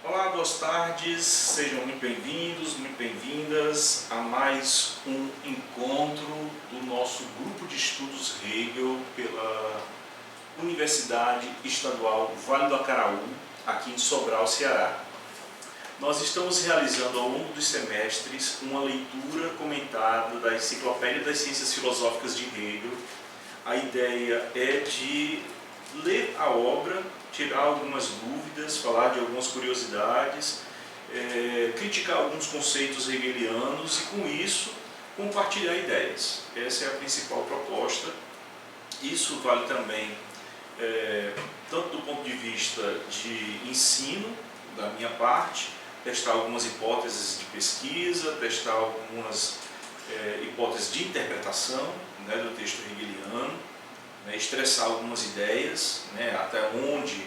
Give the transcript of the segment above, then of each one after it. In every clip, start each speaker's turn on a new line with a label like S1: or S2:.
S1: Olá, boas tardes, sejam muito bem-vindos, muito bem-vindas a mais um encontro do nosso grupo de estudos Hegel pela Universidade Estadual Vale do Acaraú, aqui em Sobral, Ceará. Nós estamos realizando ao longo dos semestres uma leitura comentada da Enciclopédia das Ciências Filosóficas de Hegel. A ideia é de ler a obra, tirar algumas dúvidas, falar de algumas curiosidades, criticar alguns conceitos hegelianos e, com isso, compartilhar ideias. Essa é a principal proposta. Isso vale também tanto do ponto de vista de ensino, da minha parte, testar algumas hipóteses de pesquisa, testar algumas hipóteses de interpretação, né, do texto hegeliano, né, estressar algumas ideias, né, até onde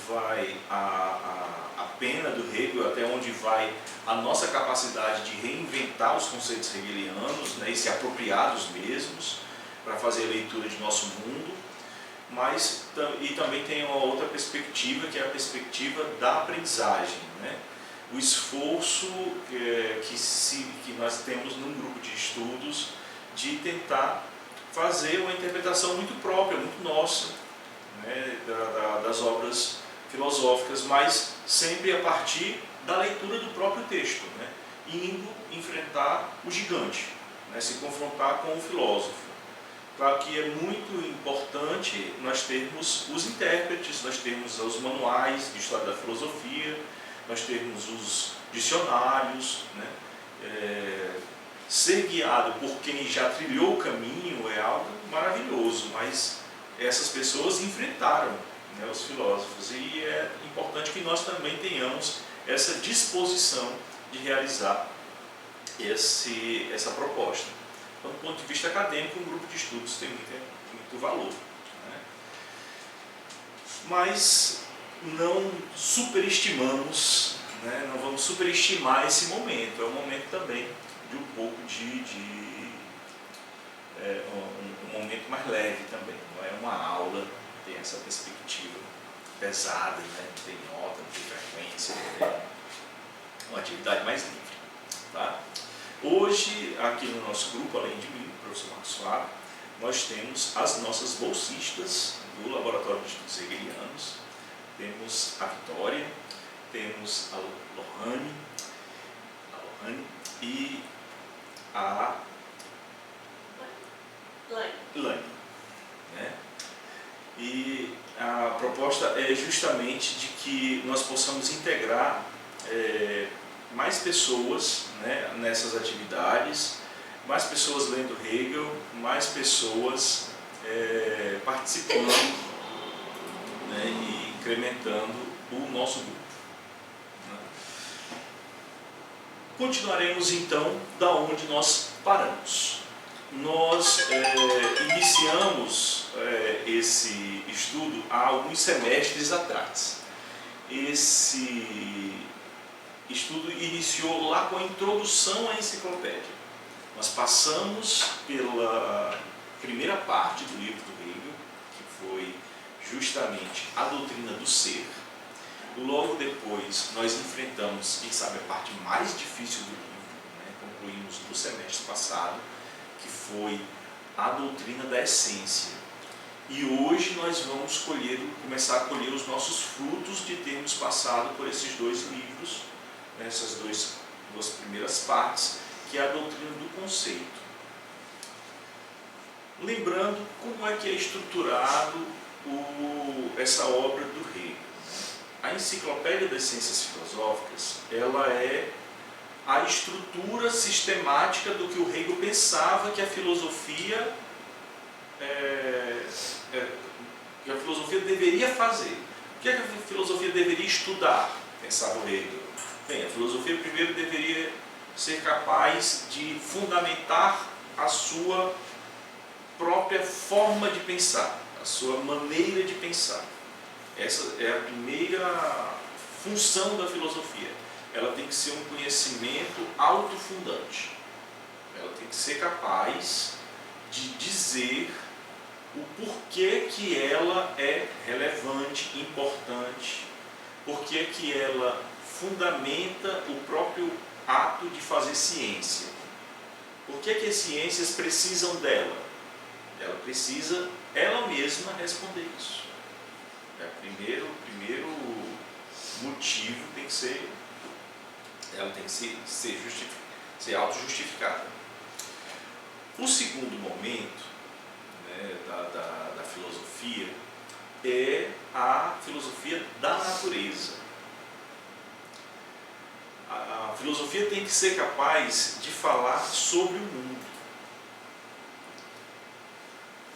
S1: vai a pena do Hegel, até onde vai a nossa capacidade de reinventar os conceitos hegelianos, né, e se apropriar dos mesmos para fazer a leitura de nosso mundo. Mas e também tem uma outra perspectiva, que é a perspectiva da aprendizagem, né? O esforço que nós temos num grupo de estudos de tentar fazer uma interpretação muito própria, muito nossa, né, das obras filosóficas, mas sempre a partir da leitura do próprio texto, né, indo enfrentar o gigante, né, se confrontar com o filósofo. Claro que é muito importante nós termos os intérpretes, nós termos os manuais de história da filosofia, nós termos os dicionários, né? Ser guiado por quem já trilhou o caminho é algo maravilhoso, mas essas pessoas enfrentaram, né, os filósofos, e é importante que nós também tenhamos essa disposição de realizar essa proposta. Então, do ponto de vista acadêmico, um grupo de estudos tem muito valor, né? Mas não superestimamos, né, não vamos superestimar esse momento. É um momento também de um pouco um momento mais leve também. Não é uma aula, tem essa perspectiva pesada, né? Não tem nota, não tem frequência, não tem uma atividade mais livre, tá? Hoje, aqui no nosso grupo, além de mim, professor Marcos Fábio, nós temos as nossas bolsistas do Laboratório de Estudos Hegelianos. Temos a Vitória, temos a Lohane e a Lane, né? E a proposta é justamente de que nós possamos integrar mais pessoas, né, nessas atividades, mais pessoas lendo Hegel, mais pessoas participando, né, e incrementando o nosso grupo, né? Continuaremos então da onde nós paramos. Nós iniciamos esse estudo há alguns semestres atrás. Esse estudo iniciou lá com a introdução à enciclopédia. Nós passamos pela primeira parte do livro do Hegel, que foi justamente a doutrina do ser. Logo depois nós enfrentamos, quem sabe, a parte mais difícil do livro, né? Concluímos no semestre passado, que foi a doutrina da essência. E hoje nós vamos começar a colher os nossos frutos de termos passado por esses dois livros, essas duas primeiras partes, que é a doutrina do conceito. Lembrando como é que é estruturado essa obra do Hegel. A Enciclopédia das Ciências Filosóficas, ela é a estrutura sistemática do que o Hegel pensava que a filosofia deveria fazer. O que é que a filosofia deveria estudar, pensava o Hegel? Bem, a filosofia primeiro deveria ser capaz de fundamentar a sua própria forma de pensar, a sua maneira de pensar. Essa é a primeira função da filosofia. Ela tem que ser um conhecimento autofundante. Ela tem que ser capaz de dizer o porquê que ela é relevante, importante, porquê que ela fundamenta o próprio ato de fazer ciência. Por que as ciências precisam dela? Ela precisa ela mesma responder isso. Primeiro motivo tem que ser, ela tem que ser auto-justificada. O segundo momento, né, da filosofia é a filosofia da natureza. A filosofia tem que ser capaz de falar sobre o mundo.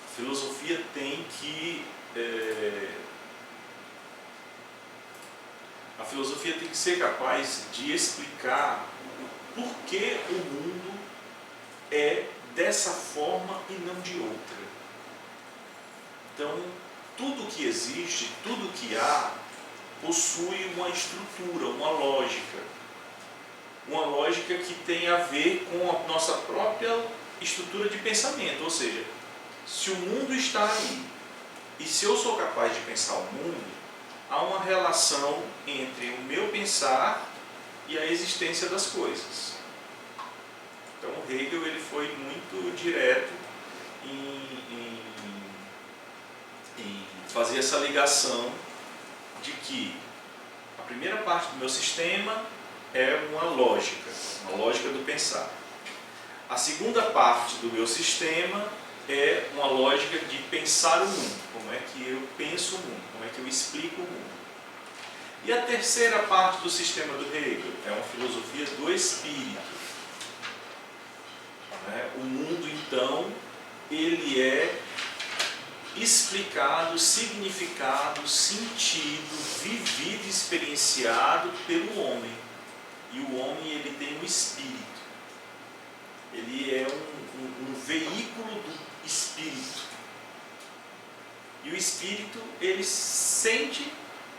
S1: A filosofia tem que ser capaz de explicar por que o mundo é dessa forma e não de outra. Então, tudo que existe, tudo que há, possui uma estrutura, uma lógica que tem a ver com a nossa própria estrutura de pensamento. Ou seja, se o mundo está aí e se eu sou capaz de pensar o mundo, há uma relação entre o meu pensar e a existência das coisas. Então Hegel ele foi muito direto em fazer essa ligação de que a primeira parte do meu sistema é uma lógica do pensar. A segunda parte do meu sistema é uma lógica de pensar o mundo, como é que eu penso o mundo, como é que eu explico o mundo. E a terceira parte do sistema do Hegel é uma filosofia do espírito. O mundo, então, ele é explicado, significado, sentido, vivido, experienciado pelo homem. E o homem ele tem um espírito. Ele é um veículo do espírito. E o espírito ele sente,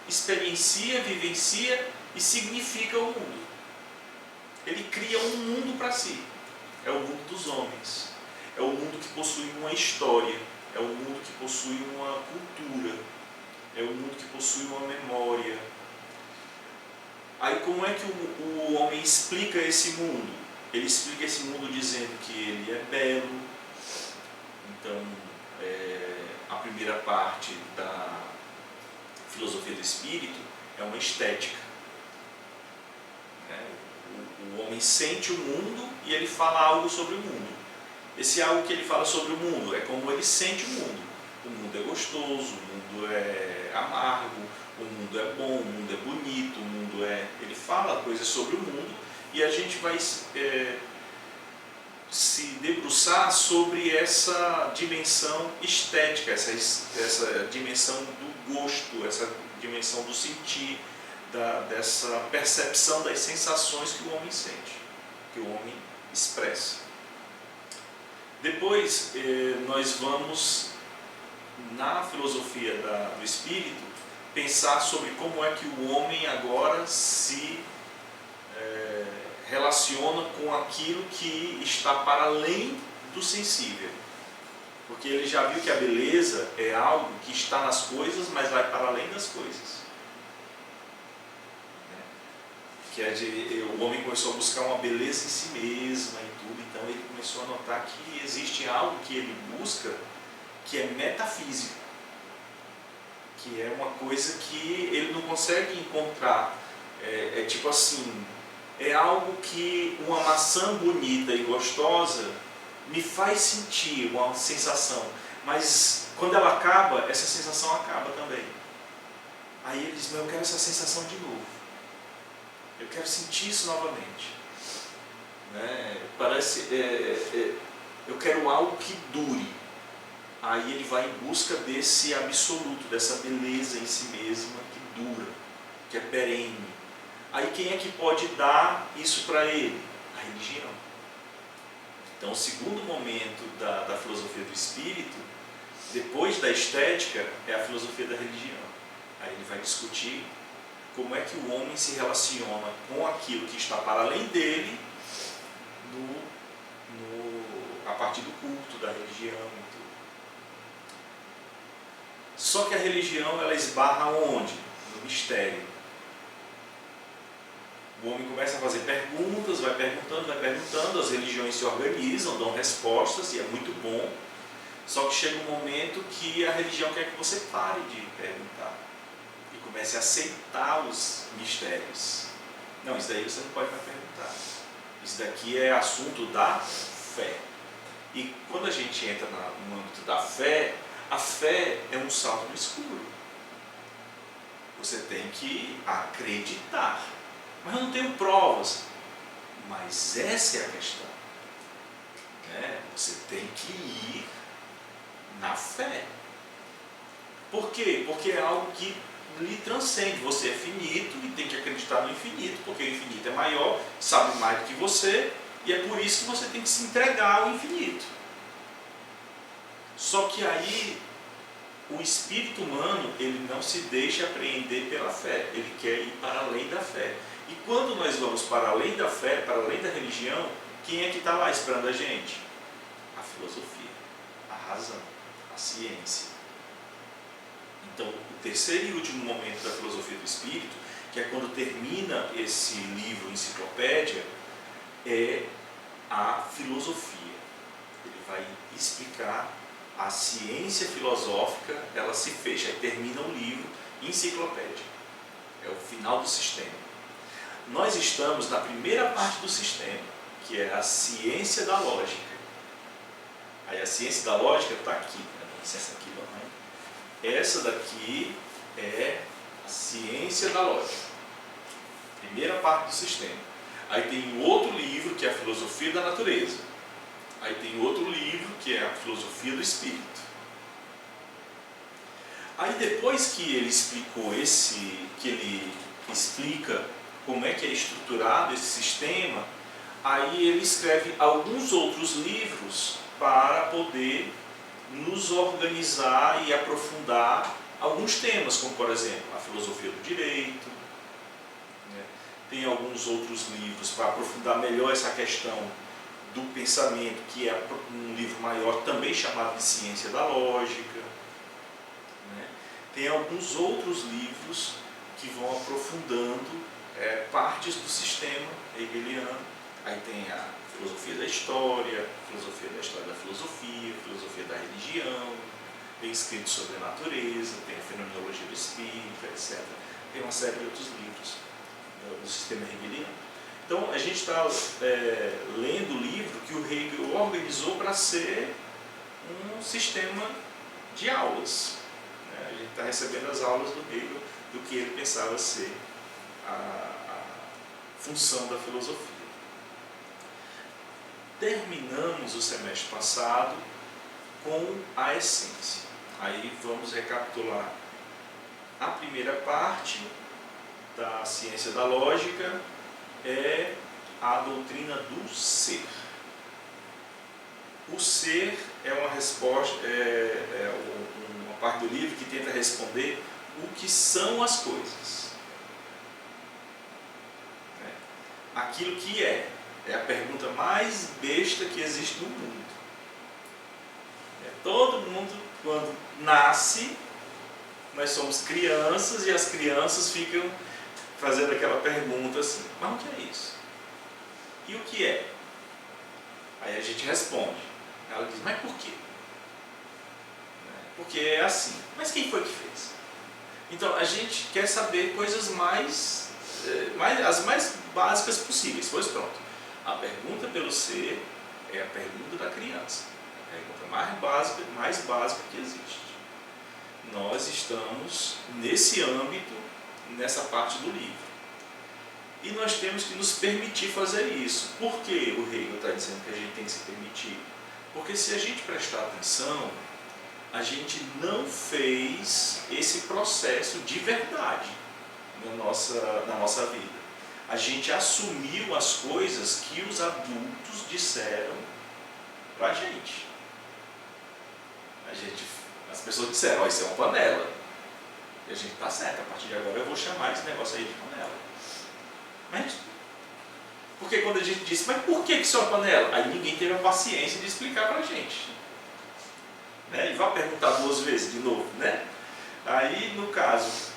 S1: experiencia, vivencia e significa o mundo. Ele cria um mundo para si. É o mundo dos homens. É o mundo que possui uma história. É o mundo que possui uma cultura. É o mundo que possui uma memória. Aí como é que o homem explica esse mundo? Ele explica esse mundo dizendo que ele é belo. Então, a primeira parte da filosofia do espírito é uma estética. O homem sente o mundo e ele fala algo sobre o mundo. Esse algo que ele fala sobre o mundo é como ele sente o mundo. O mundo é gostoso, o mundo é amargo, o mundo é bom, o mundo é bonito, o mundo é... Ele fala coisas sobre o mundo e a gente vai se debruçar sobre essa dimensão estética, essa dimensão do gosto, essa dimensão do sentir, dessa percepção das sensações que o homem sente, que o homem expressa. Depois, nós vamos, na filosofia do espírito, pensar sobre como é que o homem agora se relaciona com aquilo que está para além do sensível. Porque ele já viu que a beleza é algo que está nas coisas, mas vai para além das coisas. O homem começou a buscar uma beleza em si mesma e tudo, então ele começou a notar que existe algo que ele busca que é metafísico, que é uma coisa que ele não consegue encontrar. É tipo assim, é algo que uma maçã bonita e gostosa me faz sentir uma sensação, mas quando ela acaba, essa sensação acaba também. Aí ele diz, mas eu quero essa sensação de novo. Eu quero sentir isso novamente. Eu quero algo que dure. Aí ele vai em busca desse absoluto, dessa beleza em si mesma que dura, que é perene. Aí quem é que pode dar isso para ele? A religião. Então o segundo momento da filosofia do espírito, depois da estética, é a filosofia da religião. Aí ele vai discutir como é que o homem se relaciona com aquilo que está para além dele a partir do culto, da religião e tudo. Só que a religião ela esbarra onde? No mistério. O homem começa a fazer perguntas, vai perguntando, as religiões se organizam, dão respostas, e é muito bom. Só que chega um momento que a religião quer que você pare de perguntar e comece a aceitar os mistérios. Não, isso daí você não pode mais perguntar. Isso daqui é assunto da fé. E quando a gente entra no âmbito da fé, a fé é um salto no escuro. Você tem que acreditar. Mas eu não tenho provas. Mas essa é a questão. Você tem que ir na fé. Por quê? Porque é algo que lhe transcende. Você é finito e tem que acreditar no infinito, porque o infinito é maior, sabe mais do que você, e é por isso que você tem que se entregar ao infinito. Só que aí o espírito humano, ele não se deixa apreender pela fé, ele quer ir para além da fé. E quando nós vamos para além da fé, para além da religião, quem é que está lá esperando a gente? A filosofia, a razão, a ciência. Então, o terceiro e último momento da filosofia do espírito, que é quando termina esse livro enciclopédia, é a filosofia. Ele vai explicar a ciência filosófica, ela se fecha, aí termina o livro enciclopédia. É o final do sistema. Nós estamos na primeira parte do sistema, que é a ciência da lógica. Aí a ciência da lógica está aqui, essa aqui, essa daqui é a ciência da lógica, primeira parte do sistema. Aí tem outro livro que é a filosofia da natureza. Aí tem outro livro que é a filosofia do espírito. Aí depois que ele explicou que ele explica como é que é estruturado esse sistema, aí ele escreve alguns outros livros para poder nos organizar e aprofundar alguns temas, como por exemplo a filosofia do direito. Tem alguns outros livros para aprofundar melhor essa questão do pensamento, que é um livro maior também chamado de ciência da lógica. Tem alguns outros livros que vão aprofundando partes do sistema hegeliano. Aí tem a filosofia da história da filosofia, filosofia da religião, tem escrito sobre a natureza, tem a fenomenologia do espírito, etc. Tem uma série de outros livros do sistema hegeliano. Então a gente está lendo o livro que o Hegel organizou para ser um sistema de aulas. A gente está recebendo as aulas do Hegel, do que ele pensava ser a função da filosofia. Terminamos o semestre passado com a essência. Aí vamos recapitular a primeira parte da ciência da lógica, é a doutrina do ser. O ser é uma resposta, uma parte do livro que tenta responder o que são as coisas. Aquilo que é a pergunta mais besta que existe no mundo. Todo mundo, quando nasce, nós somos crianças e as crianças ficam fazendo aquela pergunta assim: mas o que é isso? E o que é? Aí a gente responde. Ela diz: mas por quê? Porque é assim. Mas quem foi que fez? Então a gente quer saber coisas as mais básicas possíveis. Pois pronto. A pergunta pelo ser é a pergunta da criança. A pergunta mais básica que existe. Nós estamos nesse âmbito, nessa parte do livro. E nós temos que nos permitir fazer isso. Por que o Hegel está dizendo que a gente tem que se permitir? Porque se a gente prestar atenção, a gente não fez esse processo de verdade na nossa vida. A gente assumiu as coisas que os adultos disseram para a gente. As pessoas disseram: isso é uma panela. E a gente está certo, a partir de agora eu vou chamar esse negócio aí de panela. Porque quando a gente disse: mas por que isso é uma panela? Aí ninguém teve a paciência de explicar para a gente. E vai perguntar 2 vezes de novo. Aí, no caso,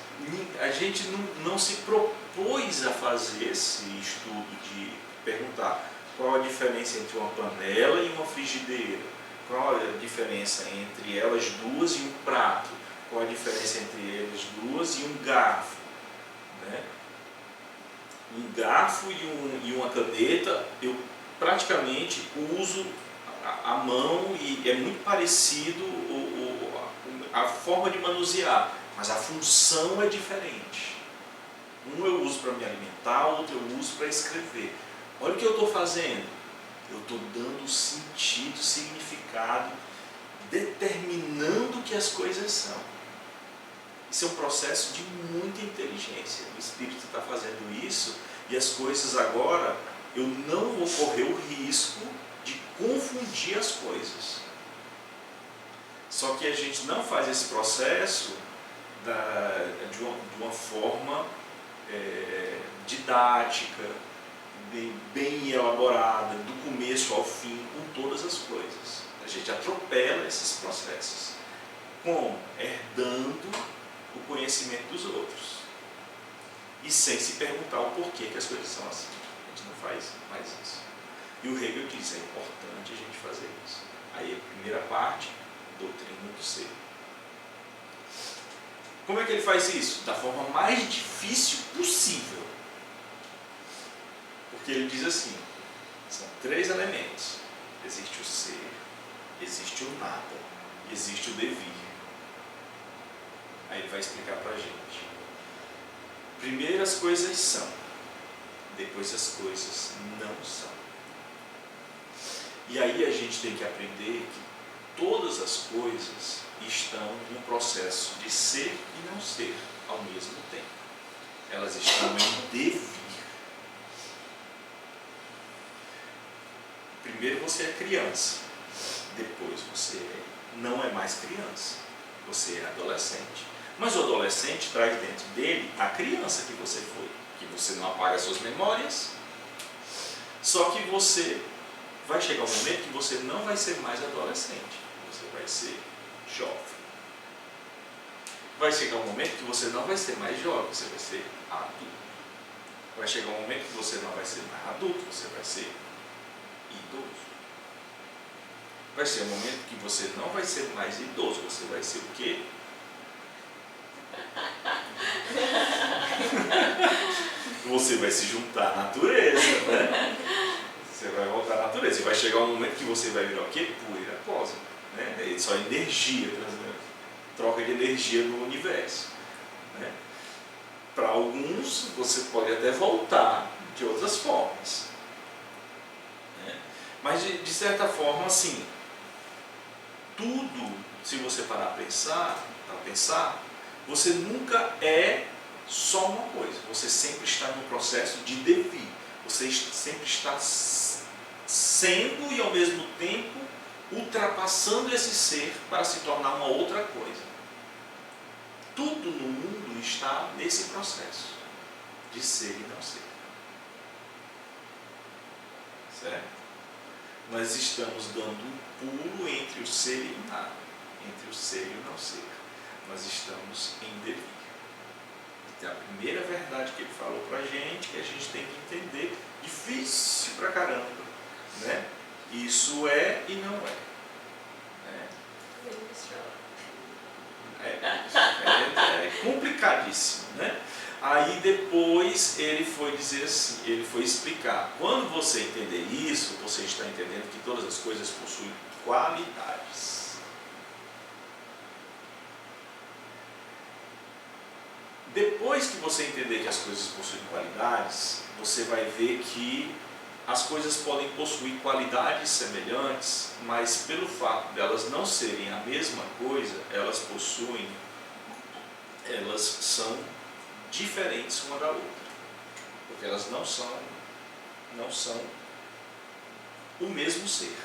S1: a gente não se propôs a fazer esse estudo de perguntar qual a diferença entre uma panela e uma frigideira, qual a diferença entre elas duas e um prato, qual a diferença entre elas duas e um garfo, né? Um garfo e uma caneta, eu praticamente uso a mão e é muito parecido a forma de manusear, mas a função é diferente. Um eu uso para me alimentar, outro eu uso para escrever. Olha o que eu estou fazendo. Eu estou dando sentido, significado, determinando o que as coisas são. Isso é um processo de muita inteligência. O Espírito está fazendo isso e as coisas agora, eu não vou correr o risco de confundir as coisas. Só que a gente não faz esse processo de uma forma didática, bem elaborada, do começo ao fim, com todas as coisas. A gente atropela esses processos. Como? Herdando o conhecimento dos outros. E sem se perguntar o porquê que as coisas são assim. A gente não faz mais isso. E o Hegel diz, é importante a gente fazer isso. Aí a primeira parte, doutrina do ser. Como é que ele faz isso? Da forma mais difícil possível. Porque ele diz assim, são 3 elementos. Existe o ser, existe o nada, existe o devir. Aí ele vai explicar para a gente. Primeiro as coisas são, depois as coisas não são. E aí a gente tem que aprender que todas as coisas estão no processo de ser e não ser ao mesmo tempo. Elas estão em devir. Primeiro você é criança, depois você não é mais criança, você é adolescente. Mas o adolescente traz dentro dele a criança que você foi, que você não apaga suas memórias, só que você vai chegar um momento que você não vai ser mais adolescente, você vai ser jovem. Vai chegar um momento que você não vai ser mais jovem, você vai ser adulto. Vai chegar um momento que você não vai ser mais adulto, você vai ser idoso. Vai ser um momento que você não vai ser mais idoso, você vai ser o quê? Você vai se juntar à natureza, né? Você vai voltar à natureza. E vai chegar um momento que você vai virar o quê? Poeira cósmica, né? É só energia, troca de energia no universo, né? Para alguns, você pode até voltar de outras formas, né? Mas de certa forma, assim, tudo, se você parar para pensar, você nunca é só uma coisa. Você sempre está no processo de devir. Você sempre está sendo e ao mesmo tempo ultrapassando esse ser para se tornar uma outra coisa. Tudo no mundo está nesse processo de ser e não ser. Certo? Nós estamos dando um pulo entre o ser e o nada, entre o ser e o não ser. Nós estamos em devir. Então, a primeira verdade que ele falou para a gente, que a gente tem que entender, difícil pra caramba, né? Isso é e não é. É complicadíssimo, né? Aí depois ele foi dizer assim, ele foi explicar, quando você entender isso, você está entendendo que todas as coisas possuem qualidades. Depois que você entender que as coisas possuem qualidades, você vai ver que as coisas podem possuir qualidades semelhantes, mas pelo fato delas não serem a mesma coisa, elas são diferentes uma da outra, porque elas não são o mesmo ser,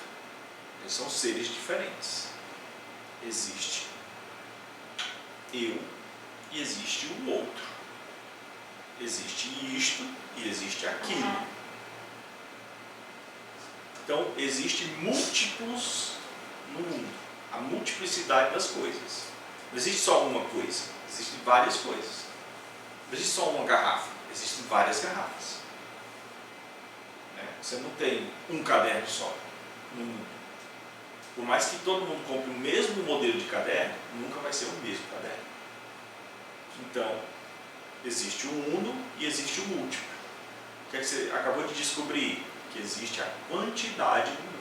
S1: eles são seres diferentes. Existe eu e existe o outro, existe isto e existe aquilo. Então, existem múltiplos no mundo, a multiplicidade das coisas. Não existe só uma coisa, existem várias coisas. Não existe só uma garrafa, existem várias garrafas. Você não tem um caderno só no mundo. Por mais que todo mundo compre o mesmo modelo de caderno, nunca vai ser o mesmo caderno. Então, existe o uno e existe o múltiplo. O que é que você acabou de descobrir? Que existe a quantidade do mundo.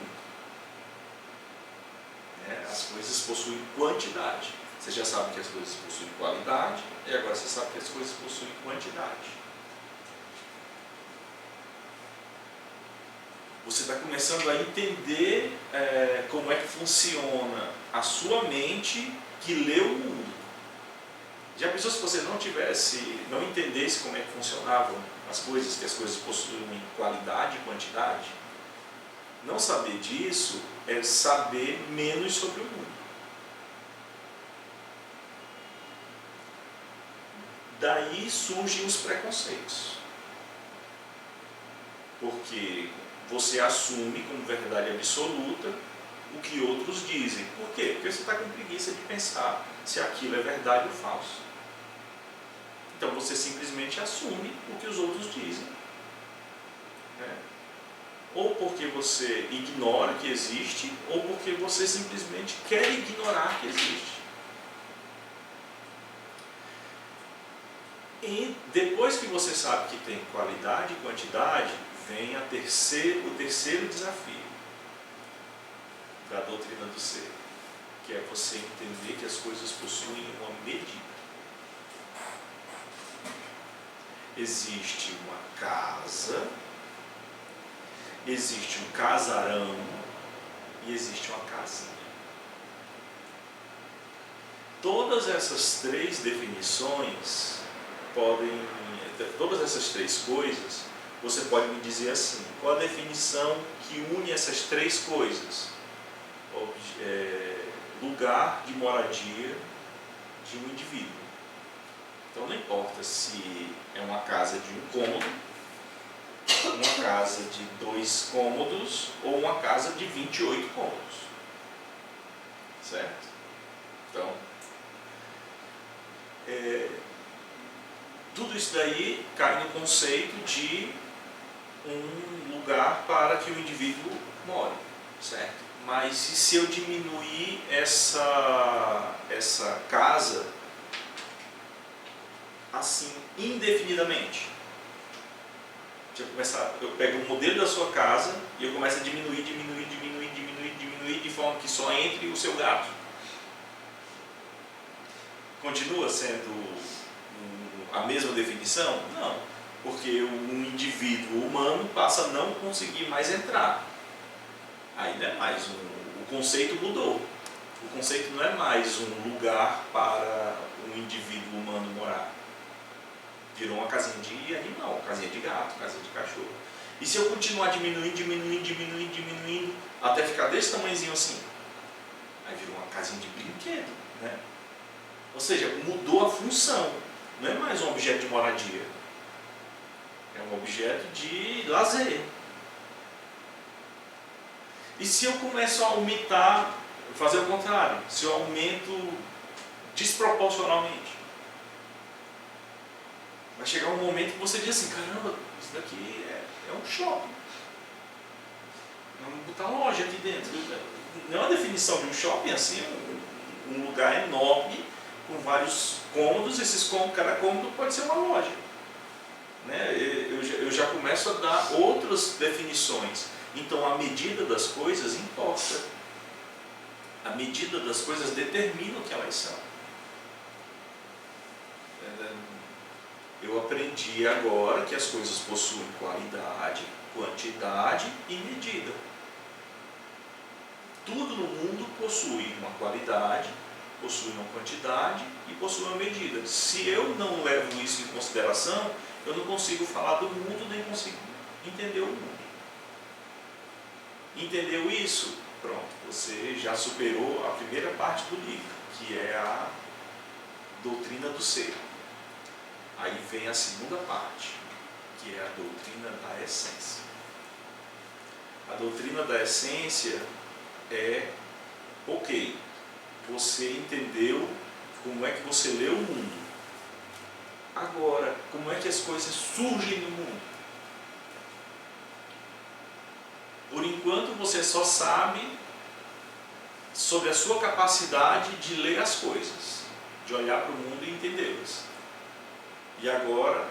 S1: As coisas possuem quantidade. Você já sabe que as coisas possuem qualidade, e agora você sabe que as coisas possuem quantidade. Você está começando a entender como é que funciona a sua mente que lê o mundo. Já pensou se você não entendesse como é que funcionavam as coisas, que as coisas possuem qualidade e quantidade? Não saber disso é saber menos sobre o mundo. Daí surgem os preconceitos. Porque você assume como verdade absoluta o que outros dizem. Por quê? Porque você está com preguiça de pensar se aquilo é verdade ou falso. Então você simplesmente assume o que os outros dizem. Ou porque você ignora que existe, ou porque você simplesmente quer ignorar que existe. E depois que você sabe que tem qualidade e quantidade, vem o terceiro desafio da doutrina do ser, que é você entender que as coisas possuem uma medida. Existe uma casa, existe um casarão e existe uma casinha. Todas essas três definições todas essas três coisas, você pode me dizer assim: qual a definição que une essas três coisas? Lugar de moradia de um indivíduo. Então não importa se é uma casa de um cômodo, uma casa de 2 cômodos ou uma casa de 28 cômodos. Certo? Então, tudo isso daí cai no conceito de um lugar para que o indivíduo more, certo? Mas e se eu diminuir essa casa assim, indefinidamente? Eu pego o modelo da sua casa e eu começo a diminuir, de forma que só entre o seu gato. Continua sendo a mesma definição? Não, porque um indivíduo humano passa a não conseguir mais entrar. Aí não é mais o conceito mudou. O conceito não é mais um lugar para um indivíduo humano morar. Virou uma casinha de animal, casinha de gato, casinha de cachorro. E se eu continuar diminuindo, até ficar desse tamanhozinho assim? Aí virou uma casinha de brinquedo, né? Ou seja, mudou a função. Não é mais um objeto de moradia. É um objeto de lazer. E se eu começo a aumentar, fazer o contrário, se eu aumento desproporcionalmente, vai chegar um momento que você diz assim: caramba, isso daqui é um shopping. Vamos botar uma loja aqui dentro. Não é uma definição de um shopping assim, um lugar enorme, com vários cômodos. Cada cômodo pode ser uma loja. Eu já começo a dar outras definições. Então a medida das coisas importa. A medida das coisas determina o que elas são. Eu aprendi agora que as coisas possuem qualidade, quantidade e medida. Tudo no mundo possui uma qualidade, possui uma quantidade e possui uma medida. Se eu não levo isso em consideração, eu não consigo falar do mundo, nem consigo entender o mundo. Entendeu isso? Pronto, você já superou a primeira parte do livro, que é a doutrina do ser. Aí vem a segunda parte, que é a doutrina da essência. A doutrina da essência é: ok, você entendeu como é que você lê o mundo. Agora, como é que as coisas surgem no mundo? Por enquanto você só sabe sobre a sua capacidade de ler as coisas, de olhar para o mundo e entendê-las. E agora,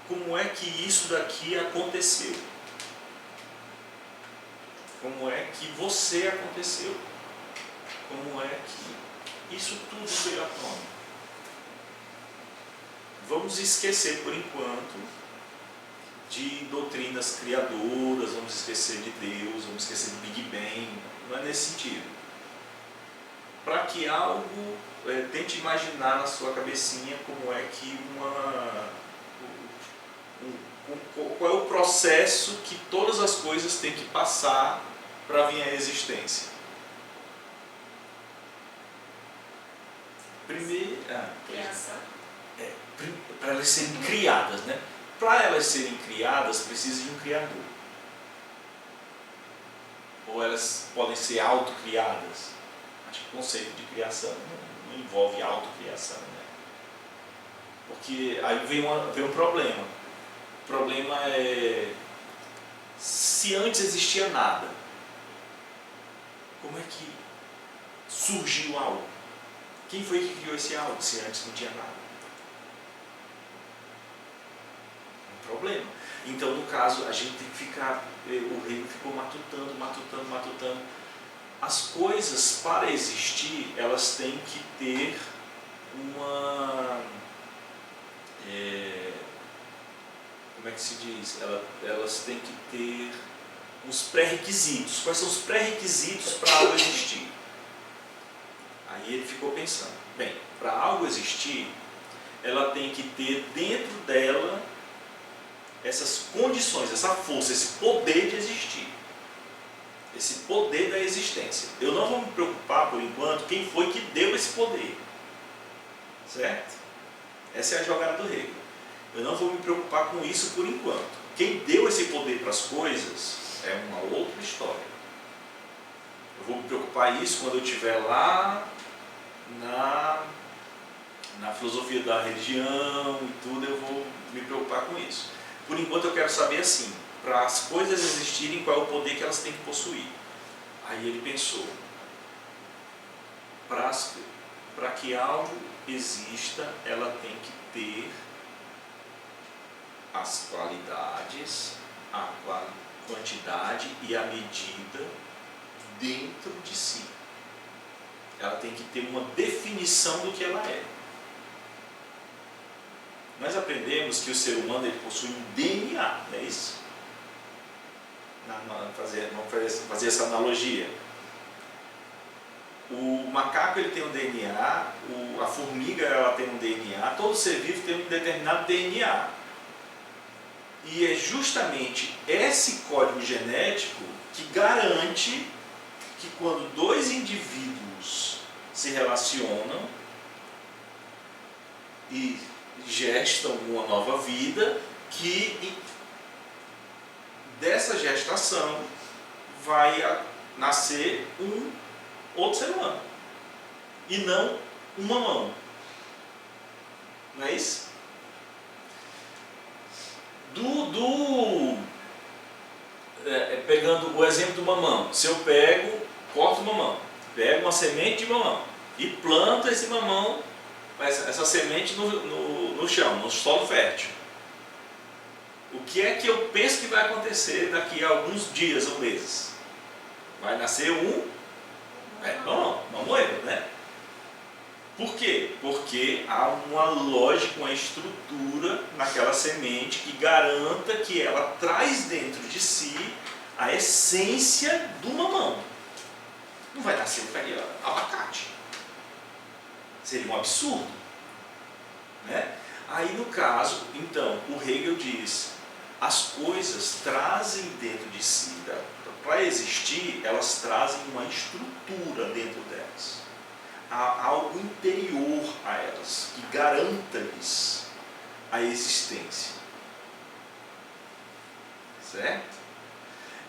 S1: como é que isso daqui aconteceu? Como é que você aconteceu? Como é que isso tudo veio à tona? Vamos esquecer por enquanto de doutrinas criadoras, vamos esquecer de Deus, vamos esquecer do Big Bang, não é nesse sentido. Para que algo, tente imaginar na sua cabecinha como é que qual é o processo que todas as coisas têm que passar para vir à existência. Primeiro,
S2: Criação.
S1: para elas serem criadas, né? Para elas serem criadas, precisa de um criador. Ou elas podem ser autocriadas. Acho que o conceito de criação não envolve autocriação, né? Porque aí vem um problema. O problema é, se antes existia nada, como é que surgiu algo? Quem foi que criou esse algo se antes não tinha nada? Um problema. Então, no caso, a gente tem que ficar, o rei ficou matutando. As coisas, para existir, elas têm que ter uma... como é que se diz? Elas têm que ter uns pré-requisitos. Quais são os pré-requisitos para algo existir? Aí ele ficou pensando, bem, para algo existir, ela tem que ter dentro dela essas condições, essa força, esse poder de existir. Esse poder da existência. Eu não vou me preocupar, por enquanto, quem foi que deu esse poder. Certo? Essa é a jogada do Hegel. Eu não vou me preocupar com isso por enquanto. Quem deu esse poder para as coisas é uma outra história. Eu vou me preocupar isso quando eu estiver lá na filosofia da religião e tudo, eu vou me preocupar com isso. Por enquanto eu quero saber assim, para as coisas existirem, qual é o poder que elas têm que possuir. Aí ele pensou, para que algo exista, ela tem que ter as qualidades, a quantidade e a medida dentro de si. Ela tem que ter uma definição do que ela é. Nós aprendemos que o ser humano ele possui um DNA, não é isso? Vamos fazer essa analogia. O macaco ele tem um DNA, a formiga ela tem um DNA, todo ser vivo tem um determinado DNA. E é justamente esse código genético que garante que quando dois indivíduos se relacionam e gestam uma nova vida, que dessa gestação vai nascer um outro ser humano e não um mamão. Não é isso? Pegando o exemplo do mamão, se eu corto o mamão, pego uma semente de mamão e planto esse mamão, essa semente no chão, no solo fértil. O que é que eu penso que vai acontecer daqui a alguns dias ou meses? Vai nascer mamoeiro, né? Por quê? Porque há uma lógica, uma estrutura naquela semente que garanta que ela traz dentro de si a essência do mamão. Não vai nascer abacate. Seria um absurdo. Né? Aí no caso, então, o Hegel diz, as coisas trazem dentro de si, para existir, elas trazem uma estrutura dentro delas. Há algo interior a elas, que garanta-lhes a existência. Certo?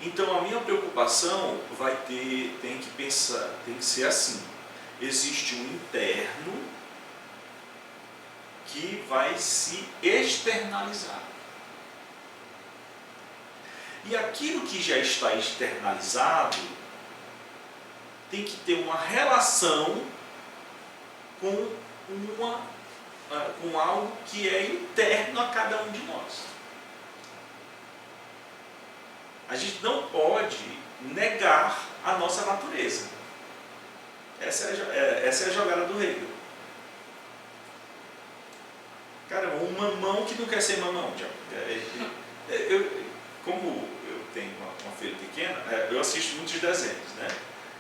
S1: Então a minha preocupação tem que ser assim. Existe um interno que vai se externalizar. E aquilo que já está externalizado tem que ter uma relação com algo que é interno a cada um de nós. A gente não pode negar a nossa natureza. Essa é a jogada do Hegel. Cara, um mamão que não quer ser mamão. Como eu tenho uma filha pequena, eu assisto muitos desenhos, né?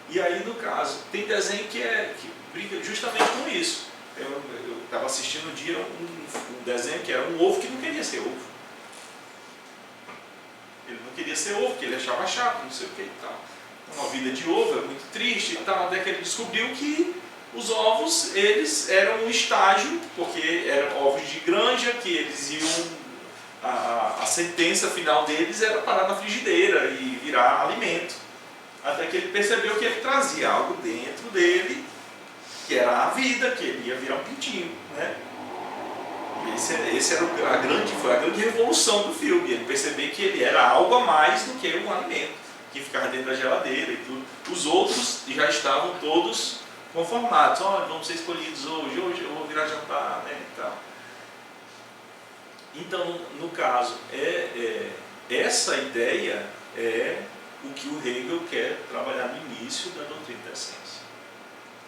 S1: E aí, no caso, tem desenho que briga justamente com isso. Eu estava assistindo um dia um desenho que era um ovo que não queria ser ovo. Ele não queria ser ovo, porque ele achava chato, não sei o que e tal. Uma vida de ovo é muito triste e tal, até que ele descobriu que os ovos, eles eram um estágio, porque eram ovos de granja, que eles iam... A sentença final deles era parar na frigideira e virar alimento. Até que ele percebeu que ele trazia algo dentro dele, que era a vida, que ele ia virar um pintinho, né? Esse era foi a grande revolução do filme, ele perceber que ele era algo a mais do que um alimento, que ficava dentro da geladeira e tudo. Os outros já estavam todos conformados. Olha, vamos ser escolhidos hoje eu vou virar jantar, né, e tal. Então, no caso, essa ideia é o que o Hegel quer trabalhar no início da doutrina da essência.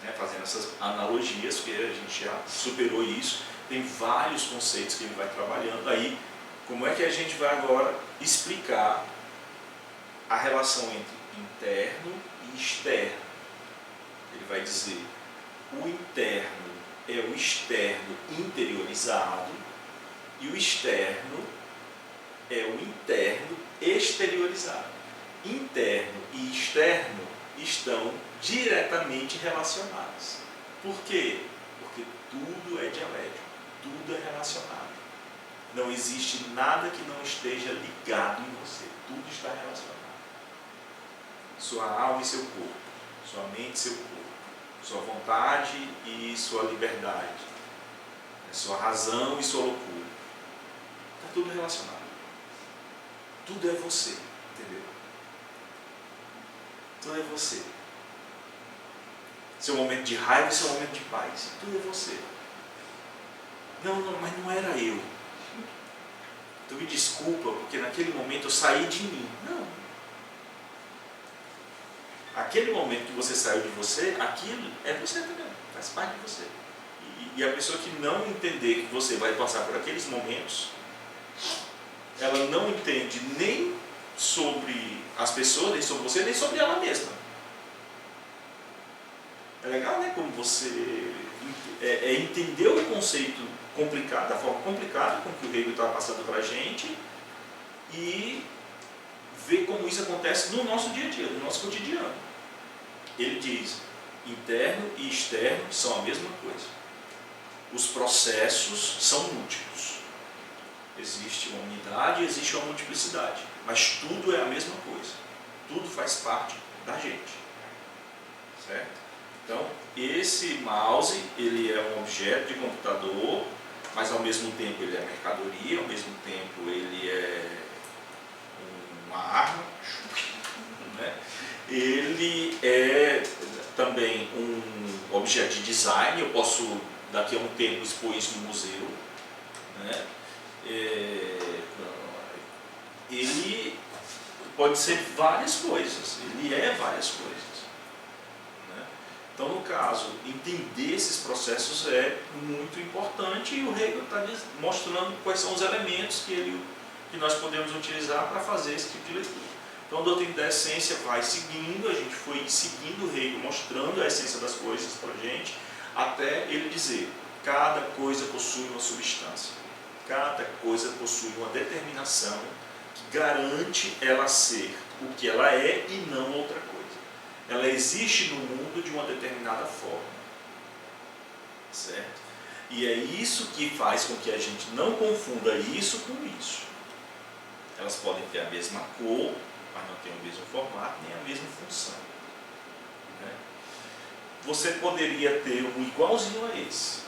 S1: Né? Fazendo essas analogias, porque a gente já superou isso, tem vários conceitos que ele vai trabalhando. Aí, como é que a gente vai agora explicar a relação entre interno e externo? Ele vai dizer, o interno é o externo interiorizado, e o externo é o interno exteriorizado. Interno e externo estão diretamente relacionados. Por quê? Porque tudo é dialético, tudo é relacionado. Não existe nada que não esteja ligado em você, tudo está relacionado. Sua alma e seu corpo, sua mente e seu corpo, sua vontade e sua liberdade, sua razão e sua loucura. Está tudo relacionado. Tudo é você, entendeu? Tudo é você. Seu momento de raiva e seu momento de paz. Tudo é você. Não, mas não era eu. Então me desculpa, porque naquele momento eu saí de mim. Não. Aquele momento que você saiu de você, aquilo é você também. Faz parte de você. E a pessoa que não entender que você vai passar por aqueles momentos, ela não entende nem sobre as pessoas, nem sobre você, nem sobre ela mesma. É legal, né? Como você entender o conceito complicado, da forma complicada com que o Hegel está passando para a gente e ver como isso acontece no nosso dia a dia, no nosso cotidiano. Ele diz, interno e externo são a mesma coisa. Os processos são múltiplos. Existe uma unidade e existe uma multiplicidade, mas tudo é a mesma coisa. Tudo faz parte da gente. Certo? Então, esse mouse, ele é um objeto de computador, mas ao mesmo tempo ele é mercadoria, ao mesmo tempo ele é uma arma, né? Ele é também um objeto de design, eu posso daqui a um tempo expor isso no museu, né? Ele pode ser várias coisas, ele é várias coisas. Né? Então, no caso, entender esses processos é muito importante e o Hegel está mostrando quais são os elementos que nós podemos utilizar para fazer esse tipo de leitura. Então, a doutrina da essência vai seguindo, a gente foi seguindo o Hegel, mostrando a essência das coisas para a gente, até ele dizer, cada coisa possui uma substância. Cada coisa possui uma determinação que garante ela ser o que ela é e não outra coisa. Ela existe no mundo de uma determinada forma. Certo? E é isso que faz com que a gente não confunda isso com isso. Elas podem ter a mesma cor, mas não tem o mesmo formato, nem a mesma função. Né? Você poderia ter um igualzinho a esse.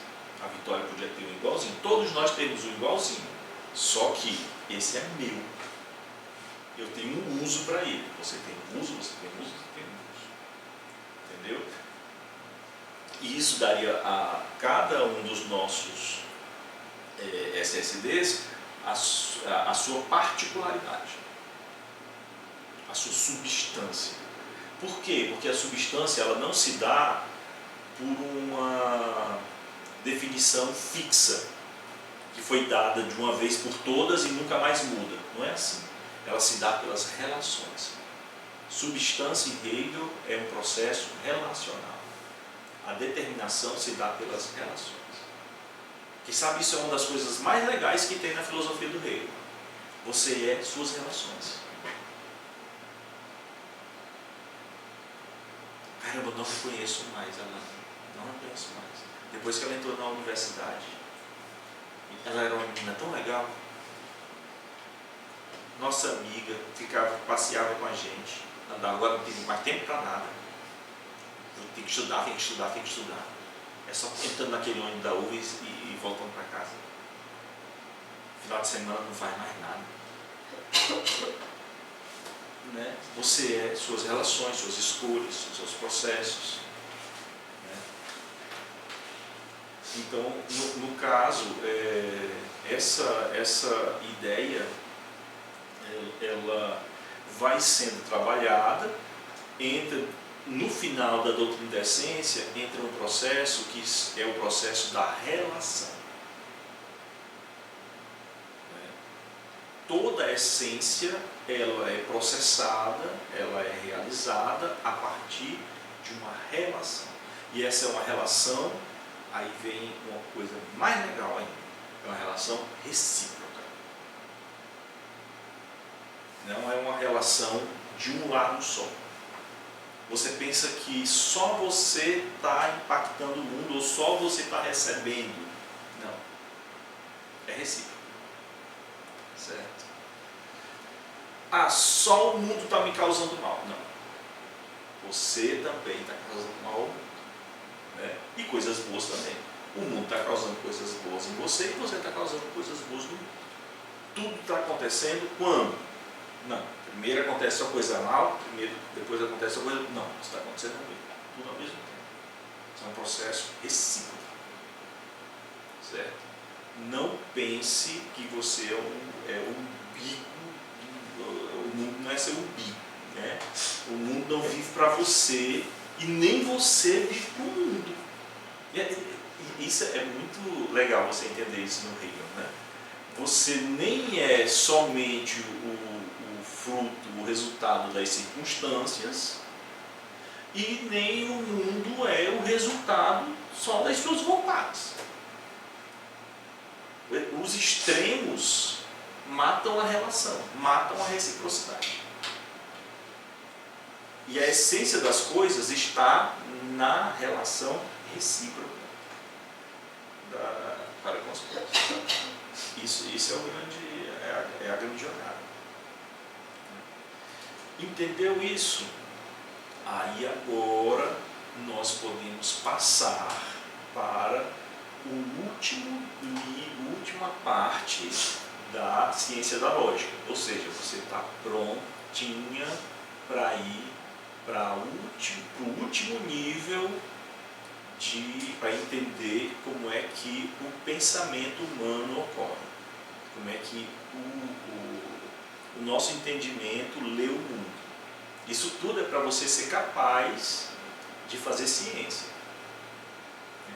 S1: A Vitória podia ter um igualzinho. Todos nós temos um igualzinho. Só que esse é meu. Eu tenho um uso para ele. Você tem um uso, você tem um uso, você tem um uso. Entendeu? E isso daria a cada um dos nossos SSDs a sua particularidade, a sua substância. Por quê? Porque a substância ela não se dá por uma definição fixa, que foi dada de uma vez por todas e nunca mais muda. Não é assim. Ela se dá pelas relações. Substância em Hegel é um processo relacional. A determinação se dá pelas relações. Que sabe, isso é uma das coisas mais legais que tem na filosofia do Hegel. Você é suas relações. Caramba, eu não reconheço mais ela. Não reconheço mais. Depois que ela entrou na universidade, ela era uma menina tão legal. Nossa amiga, passeava com a gente. Andava, agora não tem mais tempo para nada. Tem que estudar, tem que estudar, tem que estudar. É só entrando naquele ônibus da UFES e voltando para casa. Final de semana não faz mais nada. Né? Você é suas relações, suas escolhas, seus processos. Né? Então, no caso, essa ideia ela vai sendo trabalhada, no final da doutrina da essência, entra um processo que é o processo da relação. Toda a essência ela é processada, ela é realizada a partir de uma relação. E essa é uma relação, aí vem uma coisa mais legal ainda, é uma relação recíproca. Não é uma relação de um lado só. Você pensa que só você está impactando o mundo ou só você está recebendo. Não. É recíproco. Certo? Ah, só o mundo está me causando mal. Não. Você também está causando mal ao mundo. Né? E coisas boas também. O mundo está causando coisas boas em você e você está causando coisas boas no mundo. Tudo está acontecendo quando? Não. Primeiro acontece uma coisa mal, depois acontece uma coisa... Não, isso está acontecendo tudo ao mesmo tempo. Isso é um processo recíproco. Certo? Não pense que você é o umbigo. O mundo não é seu umbigo. Né? O mundo não vive para você e nem você vive para o mundo. Isso é muito legal você entender isso no Hegel. Né? Você nem é somente o fruto, o resultado das circunstâncias, e nem o mundo é o resultado só das suas vontades. Os extremos matam a relação, matam a reciprocidade. E a essência das coisas está na relação recíproca para com as coisas. Isso é a grande jornada. Entendeu isso? Aí agora nós podemos passar para última parte da ciência da lógica. Ou seja, você está prontinha para ir para o último nível para entender como é que o pensamento humano ocorre. Como é que o nosso entendimento lê o mundo. Isso tudo é para você ser capaz de fazer ciência.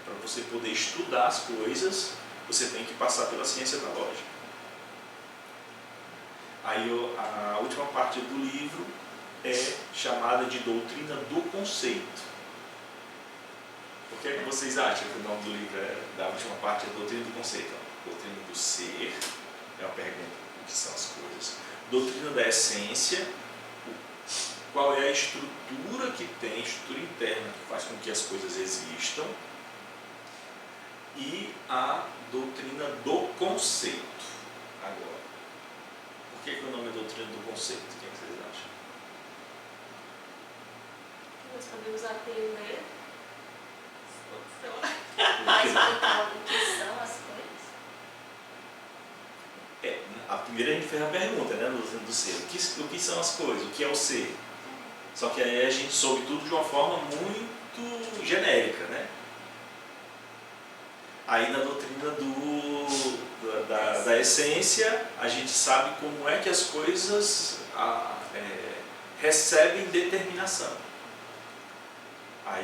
S1: Para você poder estudar as coisas, você tem que passar pela ciência da lógica. Aí a última parte do livro é chamada de doutrina do conceito. O que é que vocês acham que o nome do livro da última parte é doutrina do conceito? Doutrina do ser, é uma pergunta, o que são as coisas. Doutrina da essência, qual é a estrutura que tem, a estrutura interna que faz com que as coisas existam, e a doutrina do conceito. Agora, por que o nome é doutrina do conceito? O que vocês acham?
S2: Nós podemos aprender Mas explicar o que são as coisas?
S1: A primeira a gente fez a pergunta, né, do ser. O que são as coisas? O que é o ser? Só que aí a gente soube tudo de uma forma muito genérica, né? Aí na doutrina da essência, a gente sabe como é que as coisas recebem determinação. Aí,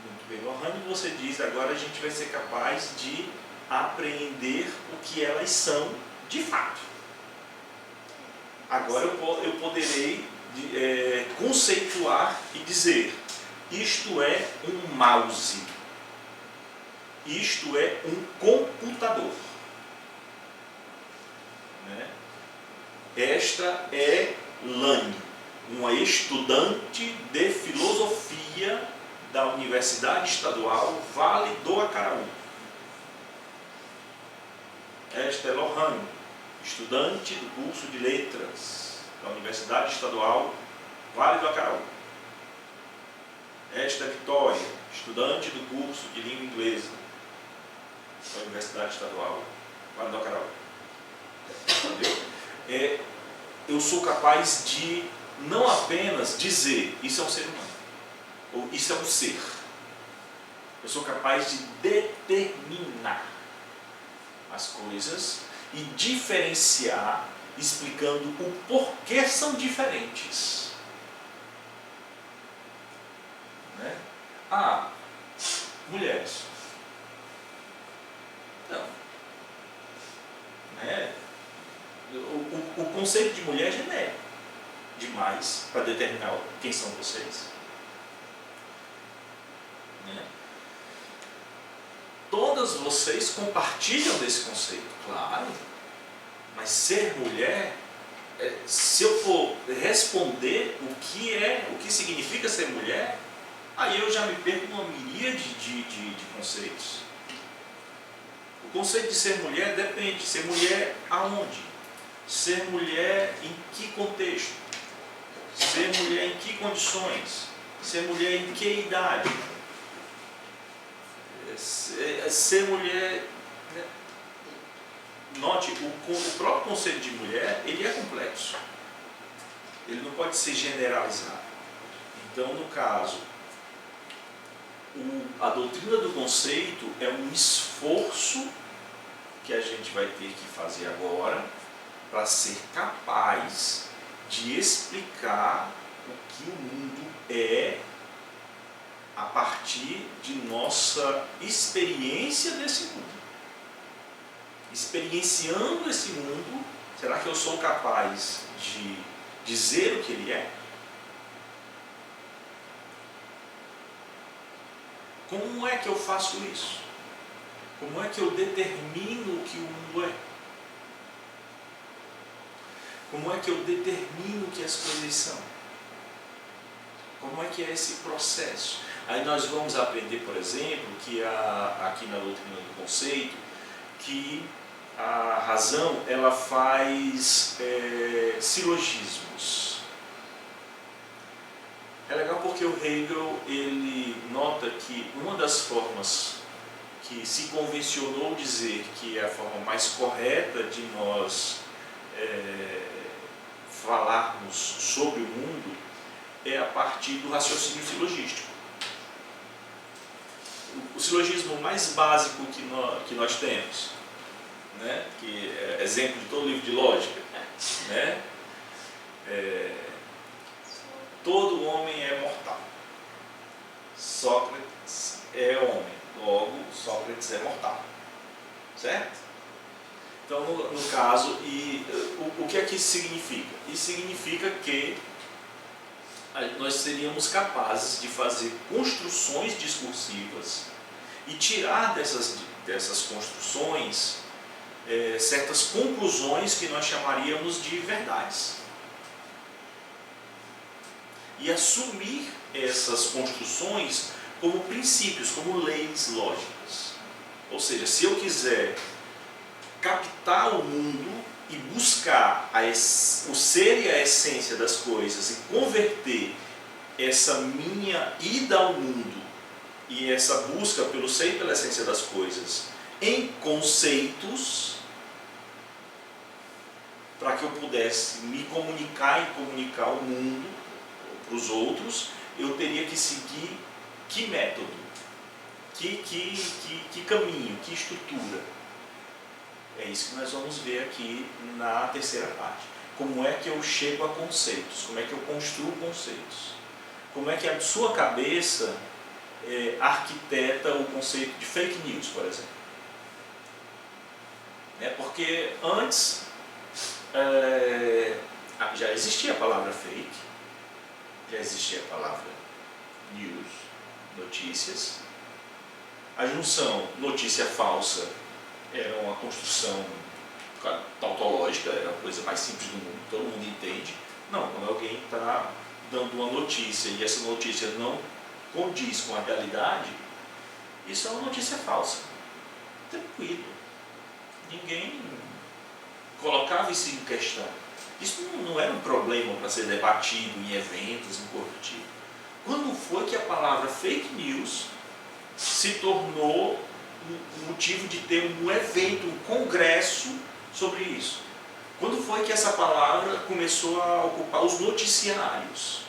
S1: muito bem, Lohane, você diz, agora a gente vai ser capaz de apreender o que elas são de fato. Agora eu poderei conceituar e dizer, isto é um mouse, isto é um computador, né? Esta é Lani, uma estudante de filosofia da Universidade Estadual Vale do Acaraú. Esta é Lohane, estudante do curso de Letras da Universidade Estadual Vale do Acaraú. Esta é Vitória, estudante do curso de Língua Inglesa da Universidade Estadual Vale do Acaraú. Entendeu? Eu sou capaz de não apenas dizer, isso é um ser humano, ou isso é um ser. Eu sou capaz de determinar as coisas e diferenciar, explicando o porquê são diferentes. Né? Mulheres. Não. Né? O conceito de mulher é genérico demais para determinar quem são vocês. Né? Todas vocês compartilham desse conceito, claro. Mas ser mulher, se eu for responder o que significa ser mulher, aí eu já me perco numa miríade de conceitos. O conceito de ser mulher depende. Ser mulher aonde? Ser mulher em que contexto? Ser mulher em que condições? Ser mulher em que idade? Ser mulher... Note, o próprio conceito de mulher, ele é complexo. Ele não pode ser generalizado. Então, no caso, a doutrina do conceito é um esforço que a gente vai ter que fazer agora para ser capaz de explicar o que o mundo é a partir de nossa experiência desse mundo. Experienciando esse mundo, será que eu sou capaz de dizer o que ele é? Como é que eu faço isso? Como é que eu determino o que o mundo é? Como é que eu determino o que as coisas são? Como é que é esse processo? Aí nós vamos aprender, por exemplo, que aqui na doutrina do conceito, que a razão ela faz silogismos. É legal porque o Hegel ele nota que uma das formas que se convencionou dizer que é a forma mais correta de nós falarmos sobre o mundo é a partir do raciocínio silogístico. O silogismo mais básico que nós temos, né? Que é exemplo de todo livro de lógica, né? Todo homem é mortal. Sócrates é homem, logo Sócrates é mortal. Certo? Então, no caso, o que é que isso significa? Isso significa que nós seríamos capazes de fazer construções discursivas e tirar dessas construções certas conclusões que nós chamaríamos de verdades. E assumir essas construções como princípios, como leis lógicas. Ou seja, se eu quiser captar o mundo e buscar o ser e a essência das coisas e converter essa minha ida ao mundo e essa busca pelo ser e pela essência das coisas em conceitos, para que eu pudesse me comunicar e comunicar ao mundo, para os outros, eu teria que seguir que método, que caminho, que estrutura. É isso que nós vamos ver aqui na terceira parte. Como é que eu chego a conceitos, como é que eu construo conceitos, como é que a sua cabeça arquiteta o conceito de fake news, por exemplo. Porque antes já existia a palavra fake, já existia a palavra news, notícias. A junção notícia falsa era uma construção tautológica, era a coisa mais simples do mundo, todo mundo entende. Não, quando alguém está dando uma notícia e essa notícia não condiz com a realidade, isso é uma notícia falsa. Tranquilo. Ninguém colocava isso em questão. Isso não era um problema para ser debatido em eventos, em coisa do tipo. Quando foi que a palavra fake news se tornou um motivo de ter um evento, um congresso sobre isso? Quando foi que essa palavra começou a ocupar os noticiários?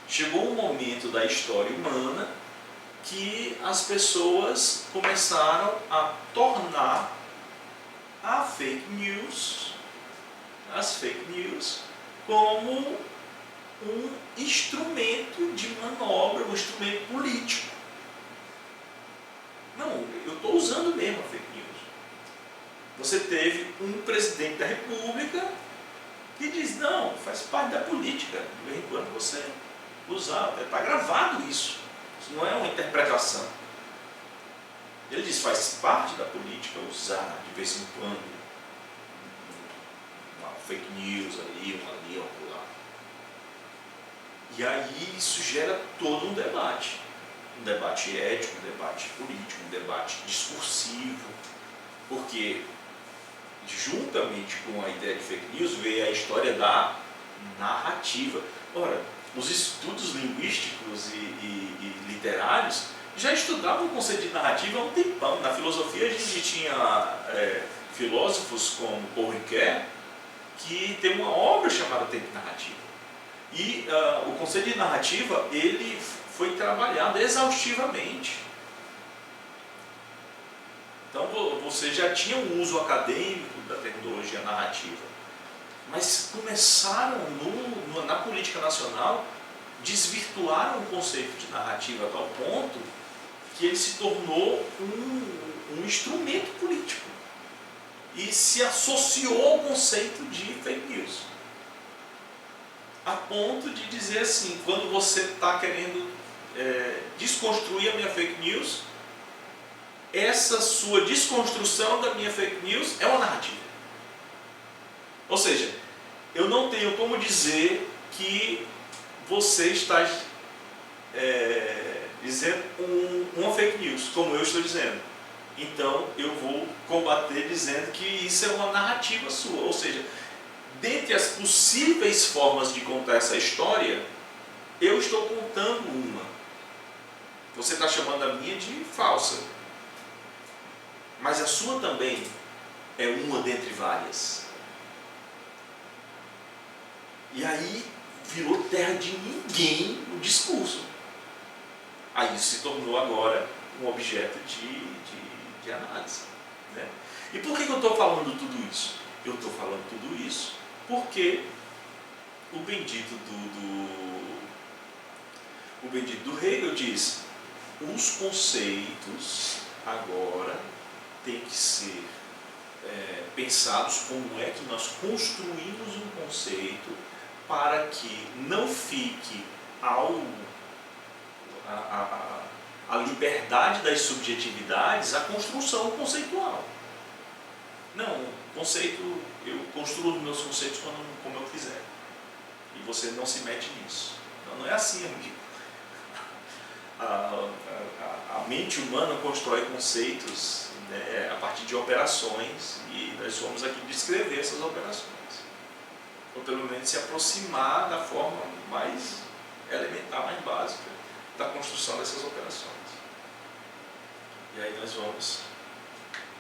S1: Chegou um momento da história humana que as pessoas começaram a tornar as fake news como um instrumento de manobra, um instrumento político. Não, eu estou usando mesmo a fake news. Você teve um presidente da República que diz, não, faz parte da política, de vez em quando você usar, está gravado isso não é uma interpretação. Ele diz, faz parte da política usar de vez em quando uma fake news ali, uma lá. E aí isso gera todo um debate ético, um debate político, um debate discursivo, porque juntamente com a ideia de fake news veio a história da narrativa. Ora, os estudos linguísticos e literários já estudavam o conceito de narrativa há um tempão. Na filosofia a gente tinha filósofos como Paul Ricoeur, que tem uma obra chamada Tempo Narrativo. E o conceito de narrativa ele foi trabalhado exaustivamente. Então você já tinha um uso acadêmico da terminologia narrativa. Mas começaram na política nacional, desvirtuaram o conceito de narrativa a tal ponto que ele se tornou um instrumento político e se associou ao conceito de fake news. A ponto de dizer assim, quando você está querendo desconstruir a minha fake news, essa sua desconstrução da minha fake news é uma narrativa. Ou seja, eu não tenho como dizer que você está dizendo uma fake news, como eu estou dizendo. Então, eu vou combater dizendo que isso é uma narrativa sua. Ou seja, dentre as possíveis formas de contar essa história, eu estou contando uma. Você está chamando a minha de falsa. Mas a sua também é uma dentre várias. E aí virou terra de ninguém o discurso. Aí isso se tornou agora um objeto de análise. E por que eu estou falando tudo isso? Eu estou falando tudo isso porque o bendito do Hegel diz: os conceitos agora têm que ser pensados como é que nós construímos um conceito para que não fique a liberdade das subjetividades a construção conceitual. Não, conceito, eu construo os meus conceitos como eu quiser. E você não se mete nisso. Não é assim, amigo. A mente humana constrói conceitos a partir de operações e nós vamos aqui descrever essas operações. Ou pelo menos se aproximar da forma mais elementar, mais básica da construção dessas operações. E aí nós vamos,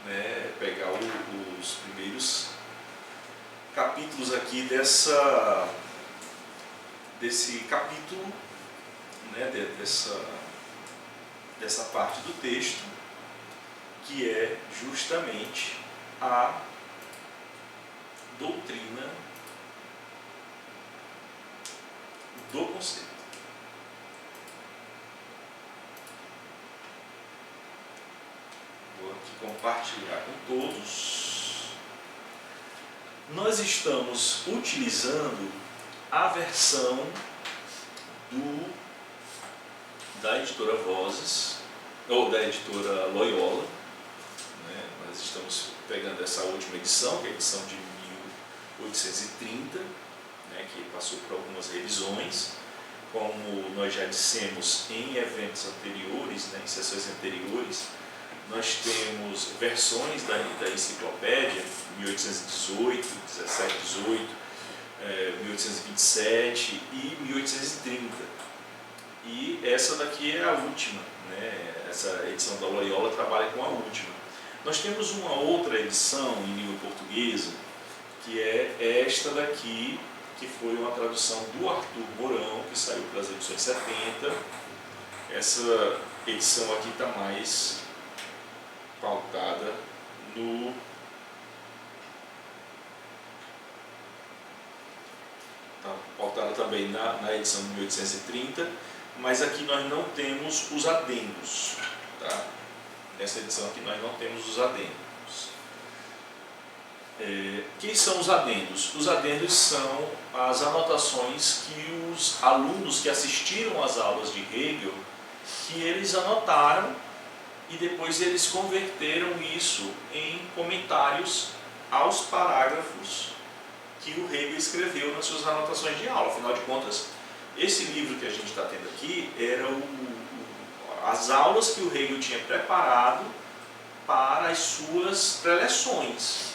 S1: né, pegar os primeiros capítulos aqui desse capítulo, né, dessa parte do texto, que é justamente a doutrina do conceito. Vou aqui compartilhar com todos. Nós estamos utilizando a versão da editora Vozes, ou da editora Loyola, né? Nós estamos pegando essa última edição, que é a edição de 1830, né, que passou por algumas revisões. Como nós já dissemos em eventos anteriores, né, em sessões anteriores, nós temos versões da enciclopédia, 1818, 1718, 1827 e 1830. E essa daqui é a última, né? Essa edição da Loyola trabalha com a última. Nós temos uma outra edição em língua portuguesa, que é esta daqui, que foi uma tradução do Arthur Mourão, que saiu pelas edições 70. Essa edição aqui está mais pautada está pautada também na edição de 1830, mas aqui nós não temos os adendos, tá? Nessa edição aqui nós não temos os adendos. Quem são os adendos? Os adendos são as anotações que os alunos que assistiram às aulas de Hegel, que eles anotaram e depois eles converteram isso em comentários aos parágrafos que o Hegel escreveu nas suas anotações de aula. Afinal de contas, esse livro que a gente está tendo aqui era as aulas que o Hegel tinha preparado para as suas preleções.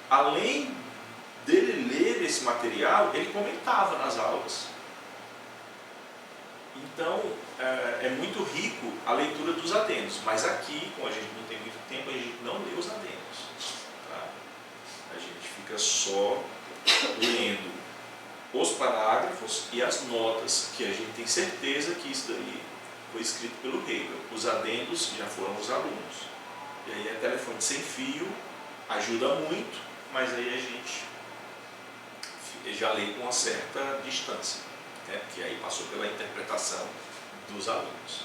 S1: Além dele ler esse material, ele comentava nas aulas. Então, é muito rico a leitura dos adendos, mas aqui, como a gente não tem muito tempo, a gente não lê os adendos. Tá? A gente fica só lendo os parágrafos e as notas, que a gente tem certeza que isso daí foi escrito pelo Hegel. Os adendos já foram os alunos. E aí a telefone sem fio ajuda muito, mas aí a gente já lê com uma certa distância, né? Que aí passou pela interpretação dos alunos,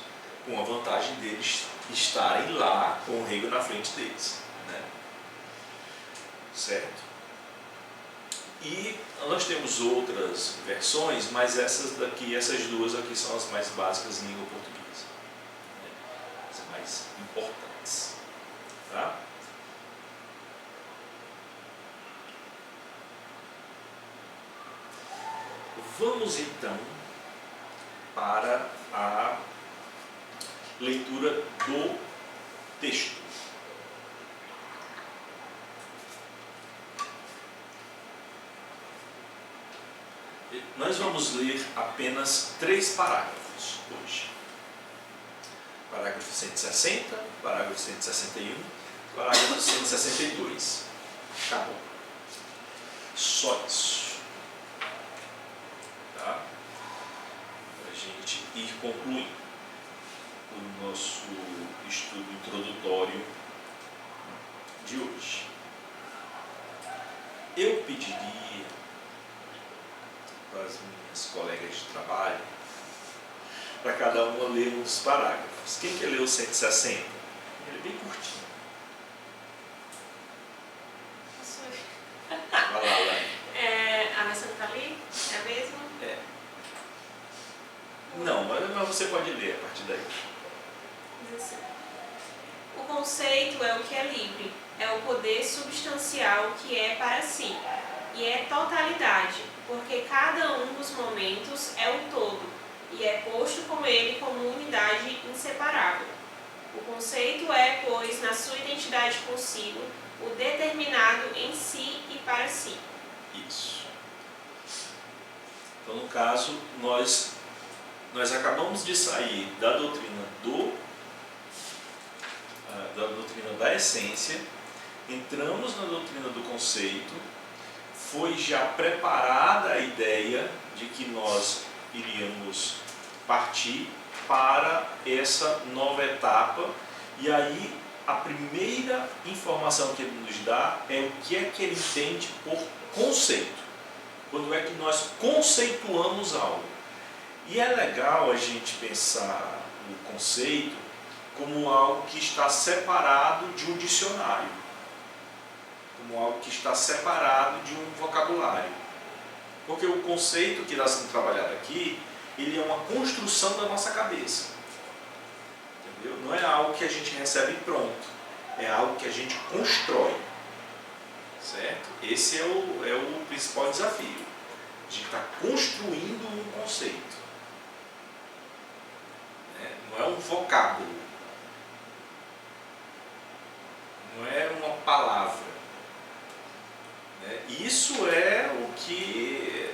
S1: com a vantagem deles estarem lá com o Hegel na frente deles, né? Certo? E nós temos outras versões, mas essas duas aqui são as mais básicas em língua portuguesa, né? As mais importantes, tá? Vamos então para a leitura do texto. Nós vamos ler apenas 3 parágrafos hoje. Parágrafo 160, parágrafo 161, parágrafo 162. Acabou. Só isso. Tá? Para a gente ir concluindo o nosso estudo introdutório de hoje. Eu pediria para as minhas colegas de trabalho para cada uma ler um dos parágrafos. Quem quer ler o 160? Ele é bem curtinho. Vai lá, Laine.
S2: A versão que está ali? É a mesma?
S1: É. Não, mas você pode ler a partir daí.
S2: Diz assim: o conceito é o que é livre, é o poder substancial que é para si, e é totalidade, porque cada um dos momentos é o todo, e é posto com ele como unidade inseparável. O conceito é, pois, na sua identidade consigo, o determinado em si e para si.
S1: Isso. Então, no caso, nós nós acabamos de sair da doutrina da essência, entramos na doutrina do conceito, foi já preparada a ideia de que nós iríamos partir para essa nova etapa, e aí a primeira informação que ele nos dá é o que é que ele entende por conceito. Quando é que nós conceituamos algo. E é legal a gente pensar o conceito como algo que está separado de um dicionário, como algo que está separado de um vocabulário. Porque o conceito que está sendo trabalhado aqui, ele é uma construção da nossa cabeça. Entendeu? Não é algo que a gente recebe pronto, é algo que a gente constrói. Certo? Esse é o principal desafio, de estar construindo um conceito. Não é um vocábulo, não é uma palavra. Isso é o que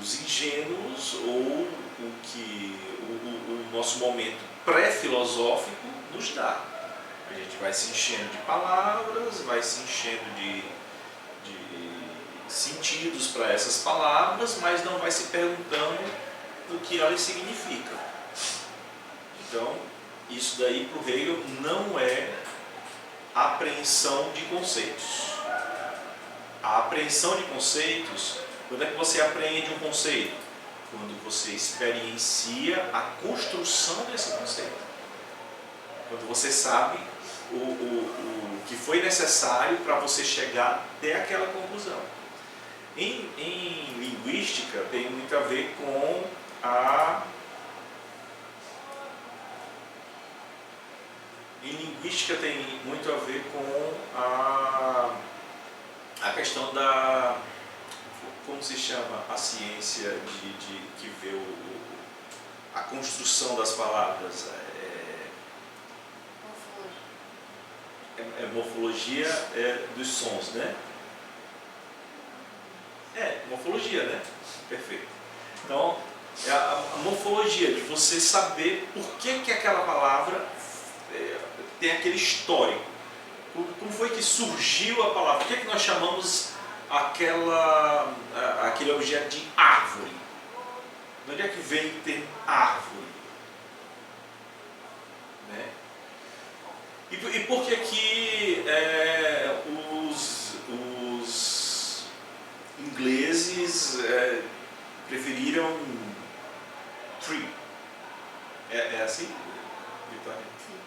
S1: os ingênuos, ou o nosso momento pré-filosófico nos dá. A gente vai se enchendo de palavras, vai se enchendo de sentidos para essas palavras, mas não vai se perguntando o que elas significam. Então, isso daí para o Hegel não é apreensão de conceitos. A apreensão de conceitos, quando é que você apreende um conceito? Quando você experiencia a construção desse conceito. Quando você sabe o que foi necessário para você chegar até aquela conclusão. Em linguística tem muito a ver com a questão da, como se chama a ciência que vê a construção das palavras. Morfologia dos sons, né? Morfologia, né? Perfeito. Então, é a morfologia de você saber por que aquela palavra tem aquele histórico. Como foi que surgiu a palavra? Por que nós chamamos aquele objeto de árvore? De onde é que vem o termo árvore? Né? E por que os ingleses preferiram tree? É assim, Vitória? Sim.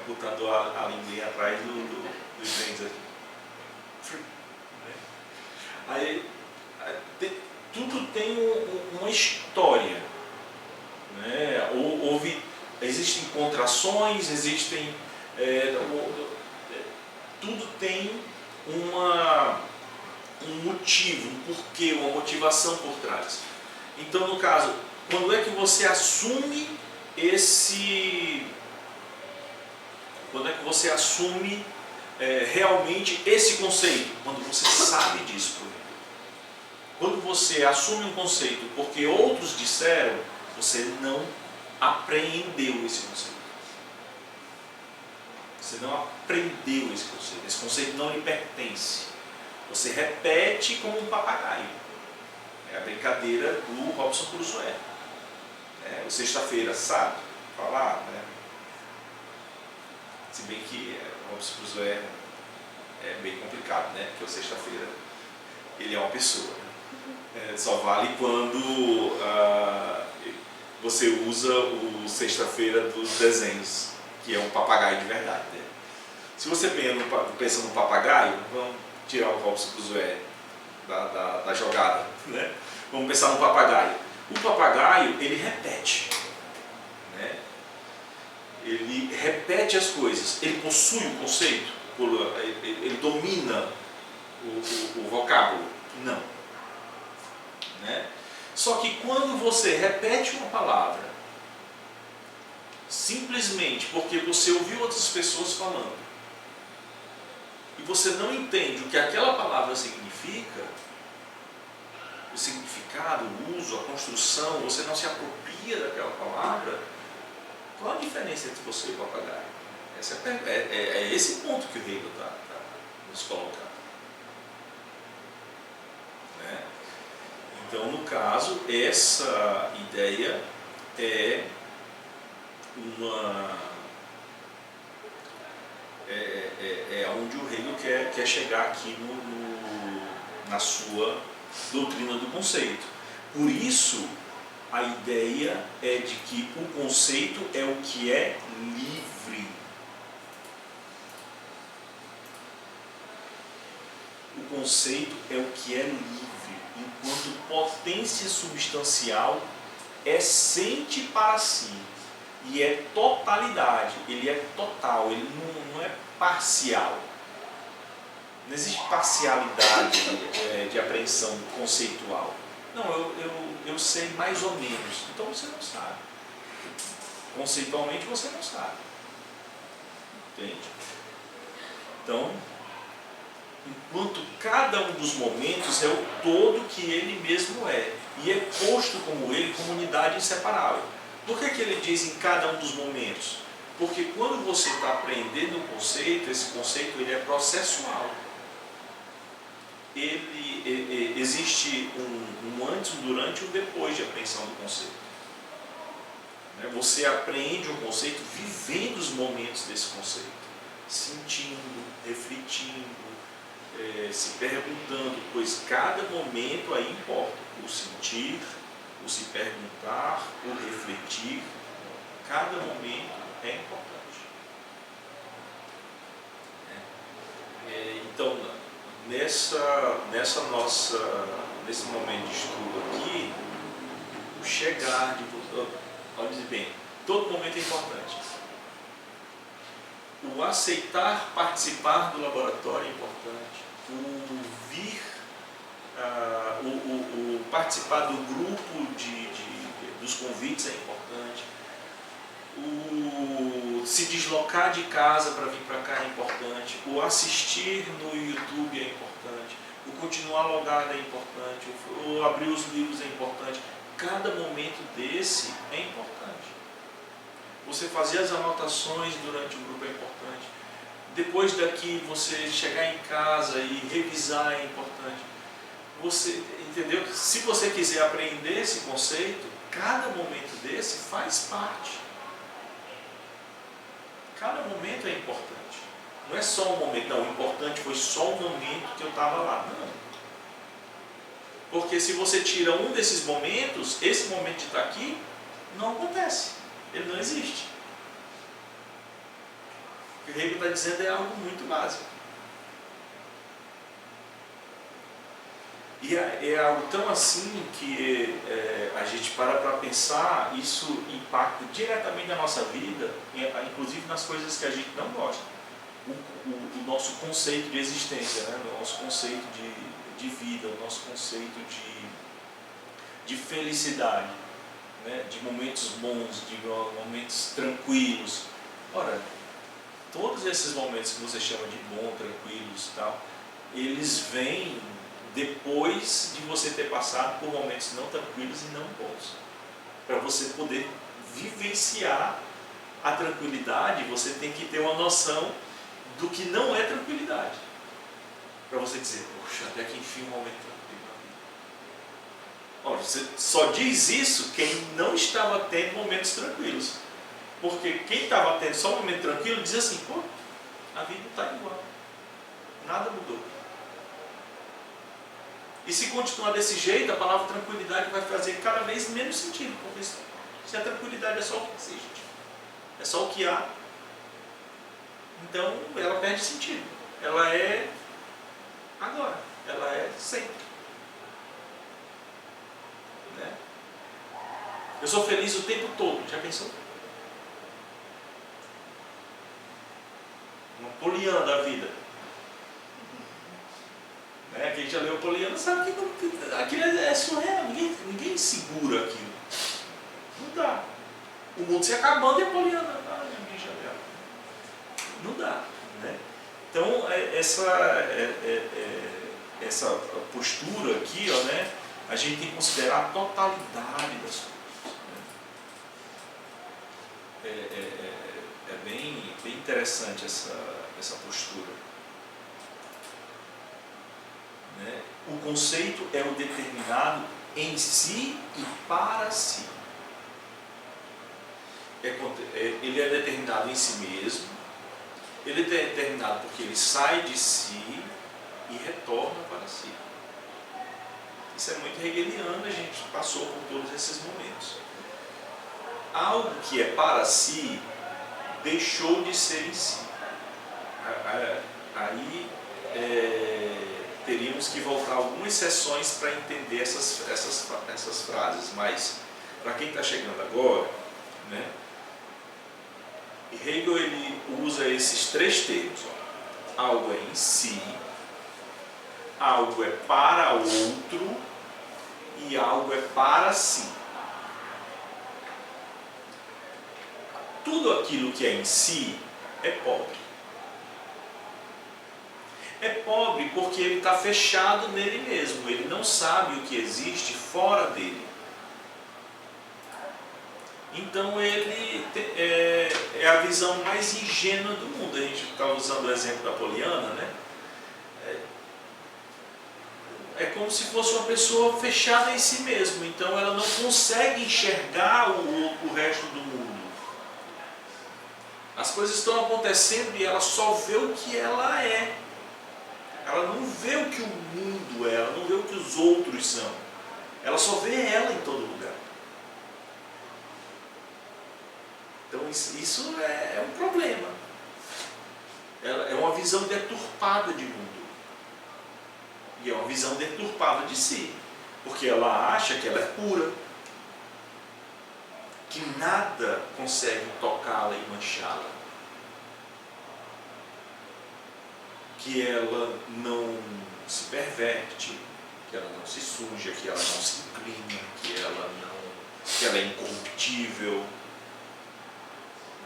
S1: Botando a linguinha atrás dos dentes aqui. Tree. Aí, tudo tem uma história. Né? Existem contrações, existem... tudo tem um motivo, um porquê, uma motivação por trás. Então, no caso, quando é que você assume realmente esse conceito? Quando você sabe disso. Quando você assume um conceito porque outros disseram, você não apreendeu esse conceito. Você não aprendeu esse conceito. Esse conceito não lhe pertence. Você repete como um papagaio. É a brincadeira do Robson Crusoe. O sexta-feira sabe falar, né? Se bem que o Robson Crusoe é bem complicado, né? Porque o sexta-feira ele é uma pessoa. Só vale quando você usa o sexta-feira dos desenhos, que é um papagaio de verdade. Né? Se você pensa no papagaio, vamos tirar o Robson Crusoe da jogada. Né? Vamos pensar no papagaio. O papagaio, ele repete. Né? Ele repete as coisas. Ele possui o conceito. Ele domina o vocábulo. Não. Né? Só que quando você repete uma palavra simplesmente porque você ouviu outras pessoas falando e você não entende o que aquela palavra significa, o significado, o uso, a construção, você não se apropria daquela palavra, qual a diferença entre você e o papagaio? É esse ponto que o Hegel está nos colocando. Né? Então, no caso, essa ideia é onde o Hegel quer chegar aqui na sua doutrina do conceito. Por isso, a ideia é de que o conceito é o que é livre. O conceito é o que é livre, enquanto potência substancial essente para si. E é totalidade, ele é total, ele não é parcial. Não existe parcialidade de apreensão conceitual. Não, eu sei mais ou menos, então você não sabe. Conceitualmente você não sabe. Entende? Então, enquanto cada um dos momentos é o todo que ele mesmo é, e é posto como ele, como unidade inseparável. Por que ele diz em cada um dos momentos? Porque quando você está aprendendo o conceito, esse conceito ele é processual. Existe um antes, um durante e um depois de apreensão do conceito. Você aprende um conceito vivendo os momentos desse conceito, sentindo, refletindo, se perguntando, pois cada momento aí importa. O sentir, o se perguntar, o refletir, cada momento é importante. Então, nesse momento de estudo aqui, o chegar de olha bem, todo momento é importante. O aceitar participar do laboratório é importante. O vir, o participar do grupo dos convites é importante. O se deslocar de casa para vir para cá é importante. O assistir no YouTube é importante. O continuar logado é importante. O abrir os livros é importante. Cada momento desse é importante. Você fazer as anotações durante o grupo é importante. Depois daqui, você chegar em casa e revisar é importante. Você, entendeu? Se você quiser aprender esse conceito, cada momento desse faz parte. Cada momento é importante. Não é só um momento, não, o importante foi só o momento que eu estava lá. Não. Porque se você tira um desses momentos, esse momento de estar aqui, não acontece. Ele não existe. O que o Hegel está dizendo é algo muito básico. E é algo tão assim que a gente para pensar, isso impacta diretamente na nossa vida, inclusive nas coisas que a gente não gosta. O nosso conceito de existência, né? O nosso conceito de vida, o nosso conceito de felicidade, né? De momentos bons, de momentos tranquilos. Ora, todos esses momentos que você chama de bom, tranquilos e tal, eles vêm depois de você ter passado por momentos não tranquilos e não bons. Para você poder vivenciar a tranquilidade, você tem que ter uma noção do que não é tranquilidade. Para você dizer, poxa, até que enfim um momento tranquilo na vida. Olha, você só diz isso quem não estava tendo momentos tranquilos. Porque quem estava tendo só um momento tranquilo diz assim, pô, a vida está igual. Nada mudou. E se continuar desse jeito, a palavra tranquilidade vai fazer cada vez menos sentido. Porque se a tranquilidade é só o que existe, é só o que há, então ela perde sentido. Ela é agora, ela é sempre. Né? Eu sou feliz o tempo todo, já pensou? Uma Poliana da vida. Quem já leu Poliana sabe que aquilo é surreal, ninguém segura aquilo. Não dá. O mundo se acabando e a Poliana não dá. Né? Então, essa postura aqui, ó, né, a gente tem que considerar a totalidade das coisas. É bem interessante essa postura. Né? O conceito é o determinado em si e para si. Ele é determinado em si mesmo, ele é determinado porque ele sai de si e retorna para si. Isso é muito hegeliano, a gente passou por todos esses momentos. Algo que é para si deixou de ser em si. Aí teríamos que voltar algumas sessões para entender essas frases, mas para quem está chegando agora, né, Hegel ele usa esses três termos. Ó. Algo é em si, algo é para outro e algo é para si. Tudo aquilo que é em si é pobre. É pobre porque ele está fechado nele mesmo, ele não sabe o que existe fora dele. Então ele é a visão mais ingênua do mundo. A gente está usando o exemplo da Poliana, né? É como se fosse uma pessoa fechada em si mesma, então ela não consegue enxergar o resto do mundo. As coisas estão acontecendo e ela só vê o que ela é. Ela não vê o que o mundo é, ela não vê o que os outros são. Ela só vê ela em todo lugar. Então isso é um problema. É uma visão deturpada de mundo. E é uma visão deturpada de si. Porque ela acha que ela é pura. Que nada consegue tocá-la e manchá-la. Que ela não se perverte, que ela não se suja, que ela não se inclina, que ela é incorruptível.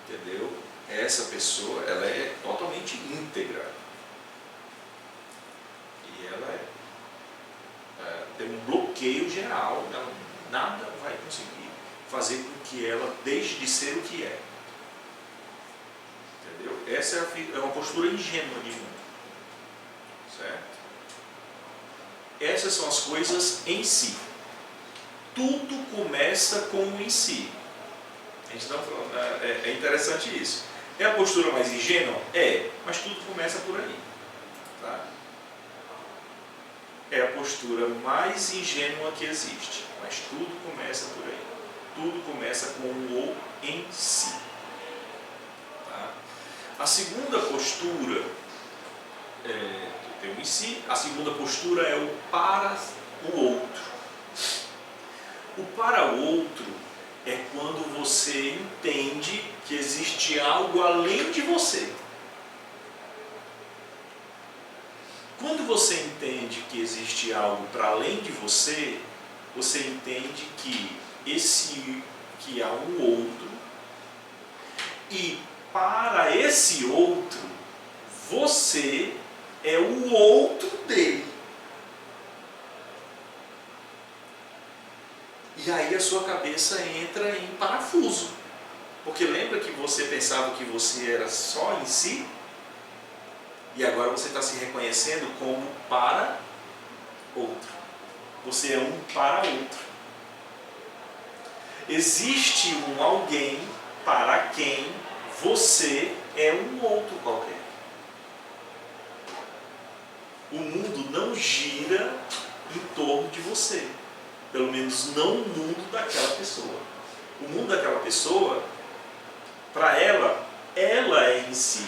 S1: Entendeu? Essa pessoa, ela é totalmente íntegra. E ela tem um bloqueio geral, nada vai conseguir fazer com que ela deixe de ser o que é. Entendeu? Essa é uma postura ingênua de mundo. Certo? Essas são as coisas em si. Tudo começa com o em si. A gente está falando, é interessante isso. É a postura mais ingênua? É, mas tudo começa por aí. Tá? É a postura mais ingênua que existe, mas tudo começa por aí. Tudo começa com o em si. Tá? A segunda postura tem o em si, a segunda postura é o para o outro. O para o outro é quando você entende que existe algo além de você. Quando você entende que existe algo para além de você, você entende que há um outro, e para esse outro, você é o outro dele. E aí a sua cabeça entra em parafuso. Porque lembra que você pensava que você era só em si? E agora você está se reconhecendo como para outro. Você é um para outro. Existe um alguém para quem você é um outro qualquer. O mundo não gira em torno de você. Pelo menos não o mundo daquela pessoa. O mundo daquela pessoa, para ela é em si.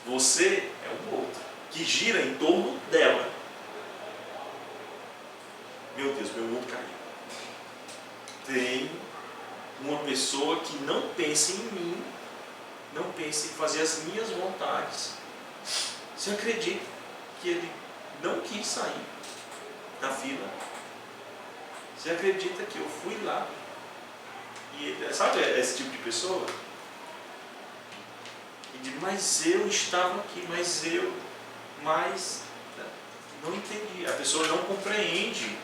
S1: Você é um outro, que gira em torno dela. Meu Deus, meu mundo caiu. Tem uma pessoa que não pensa em mim, não pensa em fazer as minhas vontades. Você acredita que ele não quis sair da fila? Você acredita que eu fui lá? E sabe esse tipo de pessoa? E diz, mas eu estava aqui, mas não entendi. A pessoa não compreende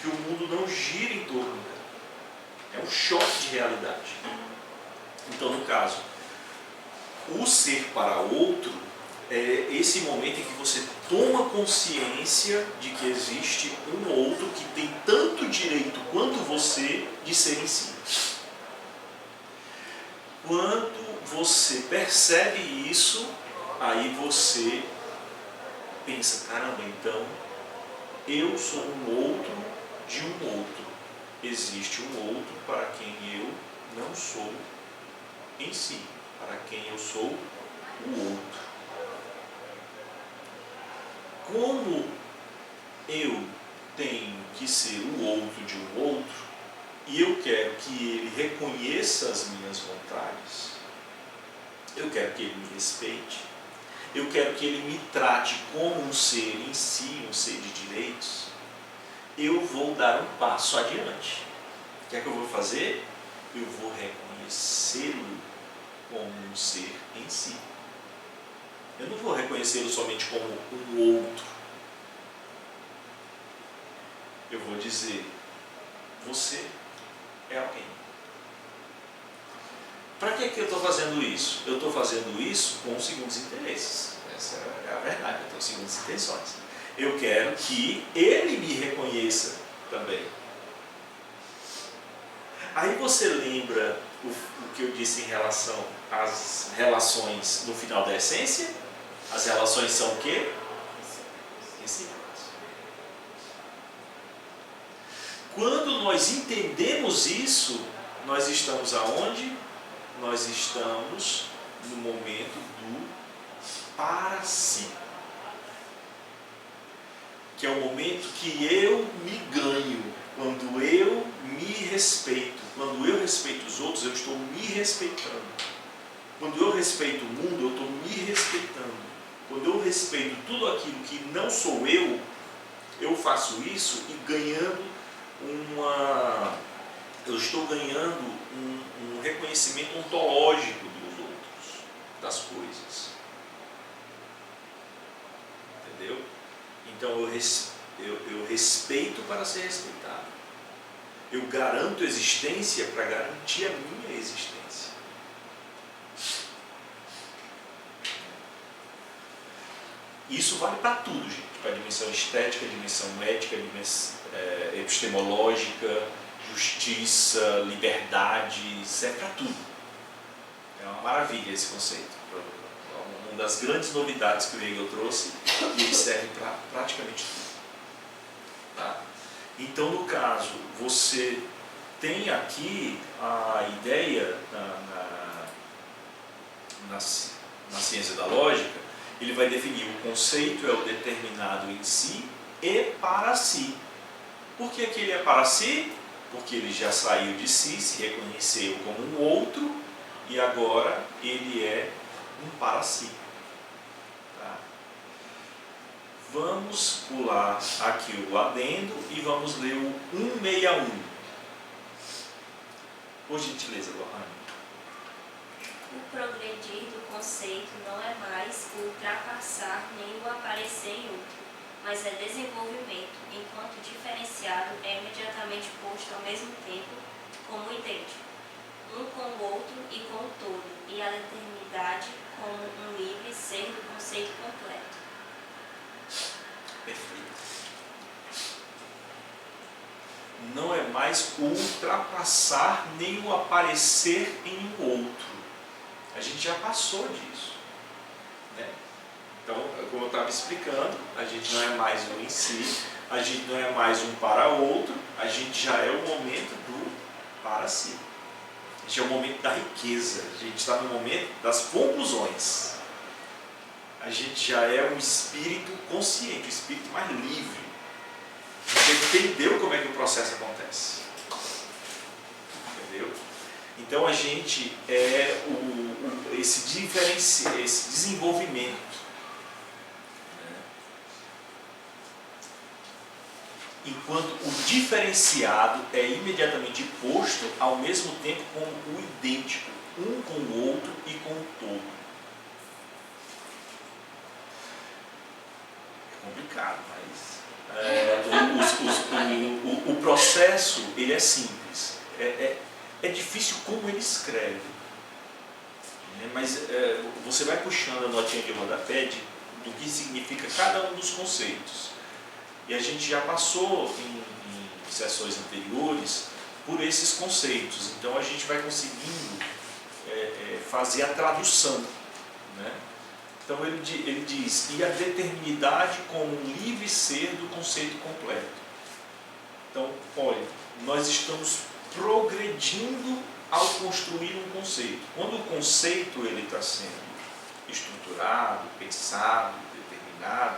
S1: que o mundo não gira em torno dela. É um choque de realidade. Então, no caso, o ser para outro é esse momento em que você toma consciência de que existe um outro que tem tanto direito quanto você de ser em si. Quando você percebe isso, aí você pensa, caramba, então eu sou um outro de um outro. Existe um outro para quem eu não sou em si, para quem eu sou o outro. Como eu tenho que ser o outro de um outro, e eu quero que ele reconheça as minhas vontades, eu quero que ele me respeite, eu quero que ele me trate como um ser em si, um ser de direitos, eu vou dar um passo adiante. O que é que eu vou fazer? Eu vou reconhecê-lo como um ser em si. Eu não vou reconhecê-lo somente como um outro. Eu vou dizer, você é alguém. Para que eu estou fazendo isso? Eu estou fazendo isso com segundos interesses. Essa é a verdade, eu tenho segundas intenções. Eu quero que ele me reconheça também. Aí você lembra o que eu disse em relação às relações no final da essência? As relações são o quê? Recíprocas. Quando nós entendemos isso, nós estamos aonde? Nós estamos no momento do para si. Que é o momento que eu me ganho, quando eu me respeito. Quando eu respeito os outros, eu estou me respeitando. Quando eu respeito o mundo, eu estou me respeitando. Quando eu respeito tudo aquilo que não sou eu faço isso e ganhando eu estou ganhando um reconhecimento ontológico dos outros, das coisas. Entendeu? Então eu respeito para ser respeitado. Eu garanto existência para garantir a minha existência. Isso vale para tudo, gente. Para a dimensão estética, a dimensão ética, a dimensão epistemológica, justiça, liberdade, serve para tudo. É uma maravilha esse conceito. Uma das grandes novidades que o Hegel trouxe, e ele serve para praticamente tudo. Tá? Então, no caso, você tem aqui a ideia na ciência da lógica, ele vai definir o conceito é o determinado em si e para si. Por que ele é para si? Porque ele já saiu de si, se reconheceu como um outro e agora ele é um para si. Tá? Vamos pular aqui o adendo e vamos ler o 161. Por gentileza, Lohane.
S3: O progredir do conceito não é mais o ultrapassar nem o aparecer em outro, mas é desenvolvimento, enquanto diferenciado é imediatamente posto ao mesmo tempo como idêntico, um com o outro e com o todo, e a eternidade como um livre ser do conceito completo.
S1: Perfeito. Não é mais o ultrapassar nem o aparecer em um outro. A gente já passou disso. Né? Então, como eu estava explicando, a gente não é mais um em si, a gente não é mais um para outro, a gente já é o momento do para si. A gente é o momento da riqueza, a gente está no momento das conclusões. A gente já é um espírito consciente, um espírito mais livre. A gente entendeu como é que o processo acontece. Entendeu? Então a gente é esse desenvolvimento. Enquanto o diferenciado é imediatamente posto ao mesmo tempo com o idêntico, um com o outro e com o todo. É complicado, mas o processo ele é simples. É difícil como ele escreve, né? Mas você vai puxando a notinha de rodapé do que significa cada um dos conceitos. E a gente já passou em sessões anteriores por esses conceitos, então a gente vai conseguindo fazer a tradução, né? Então ele diz, e a determinidade como um livre ser do conceito completo. Então, olha, nós estamos progredindo ao construir um conceito. Quando o conceito está sendo estruturado, pensado, determinado,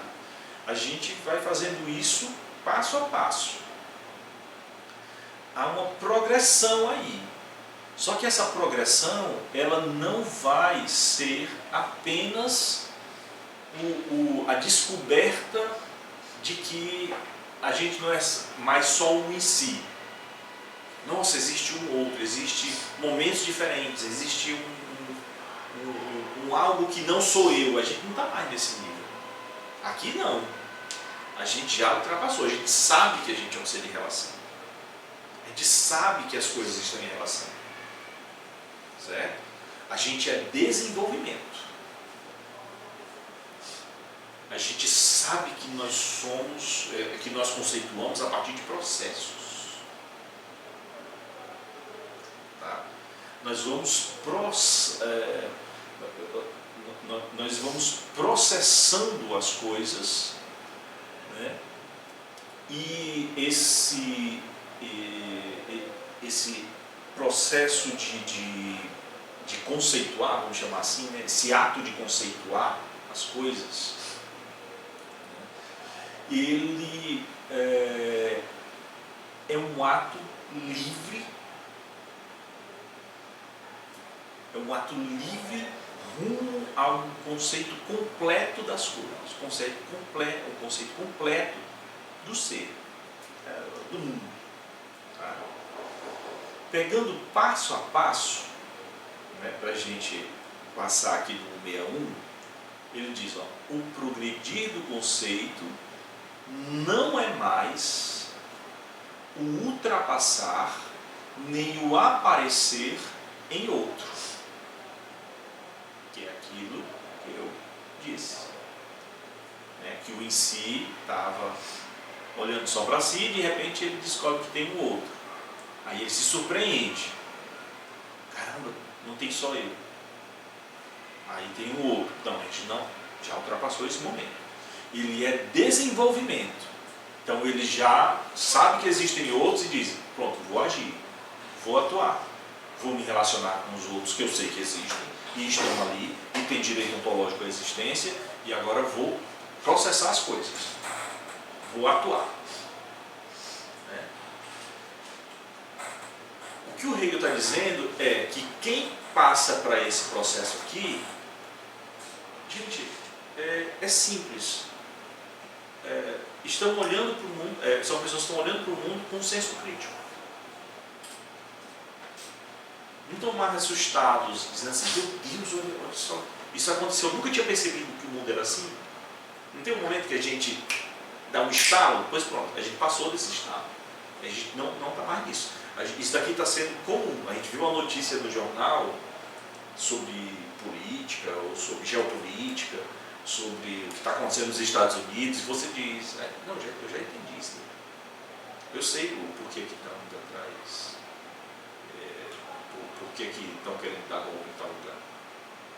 S1: a gente vai fazendo isso passo a passo. Há uma progressão aí. Só que essa progressão, ela não vai ser apenas a descoberta de que a gente não é mais só um em si. Nossa, existe um outro, existe momentos diferentes, existe um algo que não sou eu. A gente não está mais nesse nível. Aqui não. A gente já ultrapassou, a gente sabe que a gente é um ser de relação. A gente sabe que as coisas estão em relação. Certo? A gente é desenvolvimento. A gente sabe que nós somos, que nós conceituamos a partir de processos. Tá? Nós vamos processando as coisas, né? E esse processo de conceituar, vamos chamar assim, né? Esse ato de conceituar as coisas, né? Ele é um ato livre, rumo a um conceito completo das coisas, um conceito completo do ser, do mundo. Tá? Pegando passo a passo, né, para a gente passar aqui no 61, ele diz, ó, o progredir do conceito não é mais o ultrapassar nem o aparecer em outro, que é aquilo que eu disse, né, que o em si estava olhando só para si e de repente ele descobre que tem um outro. Aí ele se surpreende. Caramba, não tem só eu. Aí tem um outro. Então a gente não, já ultrapassou esse momento. Ele é desenvolvimento. Então ele já sabe que existem outros e diz, pronto, vou agir, vou atuar, vou me relacionar com os outros que eu sei que existem e estão ali e têm direito ontológico à existência e agora vou processar as coisas, vou atuar. O que o Hegel está dizendo é que quem passa para esse processo aqui, gente, é simples. Estão olhando para o mundo, são pessoas que estão olhando para o mundo com um senso crítico. Não estão mais assustados, dizendo assim, meu Deus, olha só, isso aconteceu, eu nunca tinha percebido que o mundo era assim. Não tem um momento que a gente dá um estalo, depois pronto, a gente passou desse estalo. A gente não está mais nisso. Isso daqui está sendo comum. A gente viu uma notícia no jornal sobre política ou sobre geopolítica, sobre o que está acontecendo nos Estados Unidos, e você diz, não, eu já entendi isso. Eu sei o porquê que estão indo atrás, porquê que estão querendo dar golpe em tal lugar.